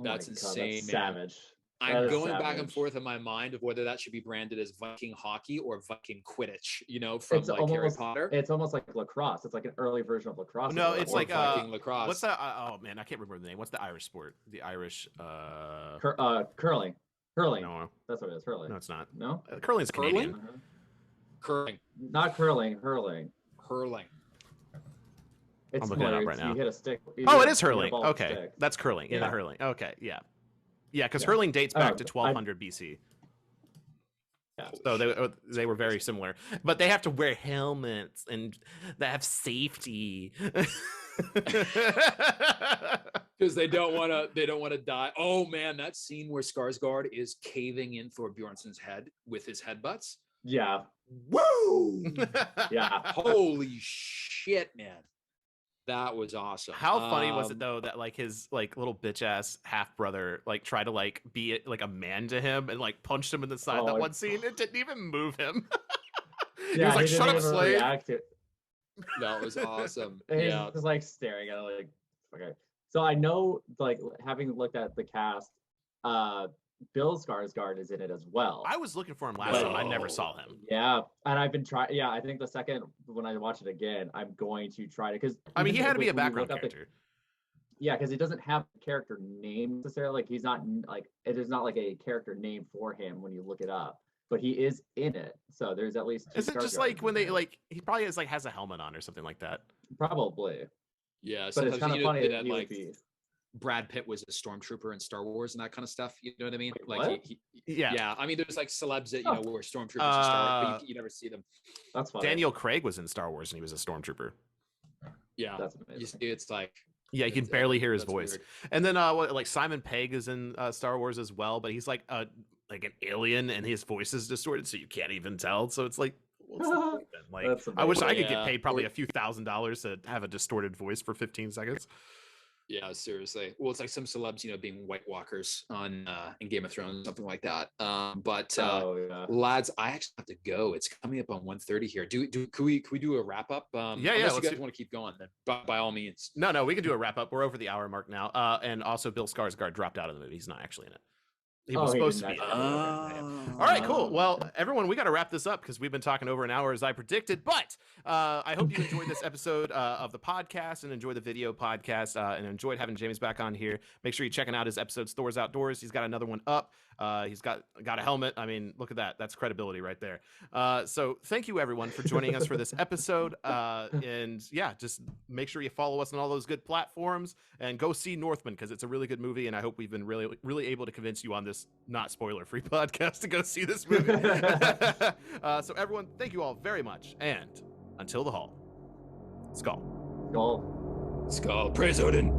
That's insane, that's man. savage. I'm going back and forth in my mind of whether that should be branded as Viking hockey or Viking Quidditch, from It's like almost, Harry Potter. It's almost like lacrosse. It's like an early version of lacrosse. No, it's like Viking lacrosse. What's that? Oh man, I can't remember the name. What's the Irish sport? The Irish curling. Hurling. No, that's what it is. Hurling. no, it's not. No, curling's Canadian. Curling. Not curling. Hurling. Hurling. It's I'm looking it similar. up right now. You hit a stick. Oh, it is hurling. ball Okay, stick. that's curling. Yeah, Yeah. hurling. Okay, yeah, because hurling dates back to 1200 BC. Yeah. So they were very similar, but they have to wear helmets and they have safety. Because they don't want to die. Oh man, that scene where Skarsgård is caving in Thor Bjornsson's head with his headbutts. Yeah. Woo! Yeah. Holy shit, man. That was awesome. How funny was it though that like his like little bitch ass half brother like tried to like be like a man to him and like punched him in the side that one scene? It didn't even move him. He was like, "Shut up, slave." That was awesome. He's just like staring at it like, okay. So I know, like, having looked at the cast, Bill Skarsgård is in it as well. I was looking for him last time. I never saw him. Yeah, and I've been trying. Yeah, I think the second when I watch it again, I'm going to try to, because I mean, he had to be a background character. Yeah, because he doesn't have a character name necessarily. Like he's not like it is not like a character name for him when you look it up. But he is in it, so there's at least. Is it just like when they like he probably is like has a helmet on or something like that? Probably. Yeah, but it's kind of funny that he like Brad Pitt was a stormtrooper in Star Wars and that kind of stuff. You know what I mean? Wait, like what? yeah. I mean, there's like celebs that were stormtroopers in Star Wars, but you never see them. That's funny. Daniel Craig was in Star Wars and he was a stormtrooper. Yeah, that's amazing. You see, it's like you can barely hear his voice. Weird. And then like Simon Pegg is in Star Wars as well, but he's like an alien and his voice is distorted, so you can't even tell. So it's like, what's the point then? Like, I wish I could get paid probably a few $1,000s to have a distorted voice for 15 seconds. Yeah, seriously. Well, it's like some celebs, being White Walkers on in Game of Thrones, something like that. Lads, I actually have to go. It's coming up on 1:30 here. Can we do a wrap up? Unless you guys want to keep going, then by all means. No, we can do a wrap up. We're over the hour mark now. And also, Bill Skarsgård dropped out of the movie. He's not actually in it. He was he supposed to didn't be. actually. All right, cool. Well, everyone, we got to wrap this up because we've been talking over an hour as I predicted. But I hope you enjoyed this episode of the podcast and enjoyed the video podcast and enjoyed having James back on here. Make sure you're checking out his episodes, Thor's Outdoors. He's got another one up. He's got a helmet. I mean, look at that. That's credibility right there. So thank you, everyone, for joining us for this episode. And yeah, just make sure you follow us on all those good platforms and go see Northman because it's a really good movie. And I hope we've been really able to convince you on this not spoiler-free podcast to go see this movie. So everyone, thank you all very much. And until the hall, Skull. Skull. Skull. Praise Odin.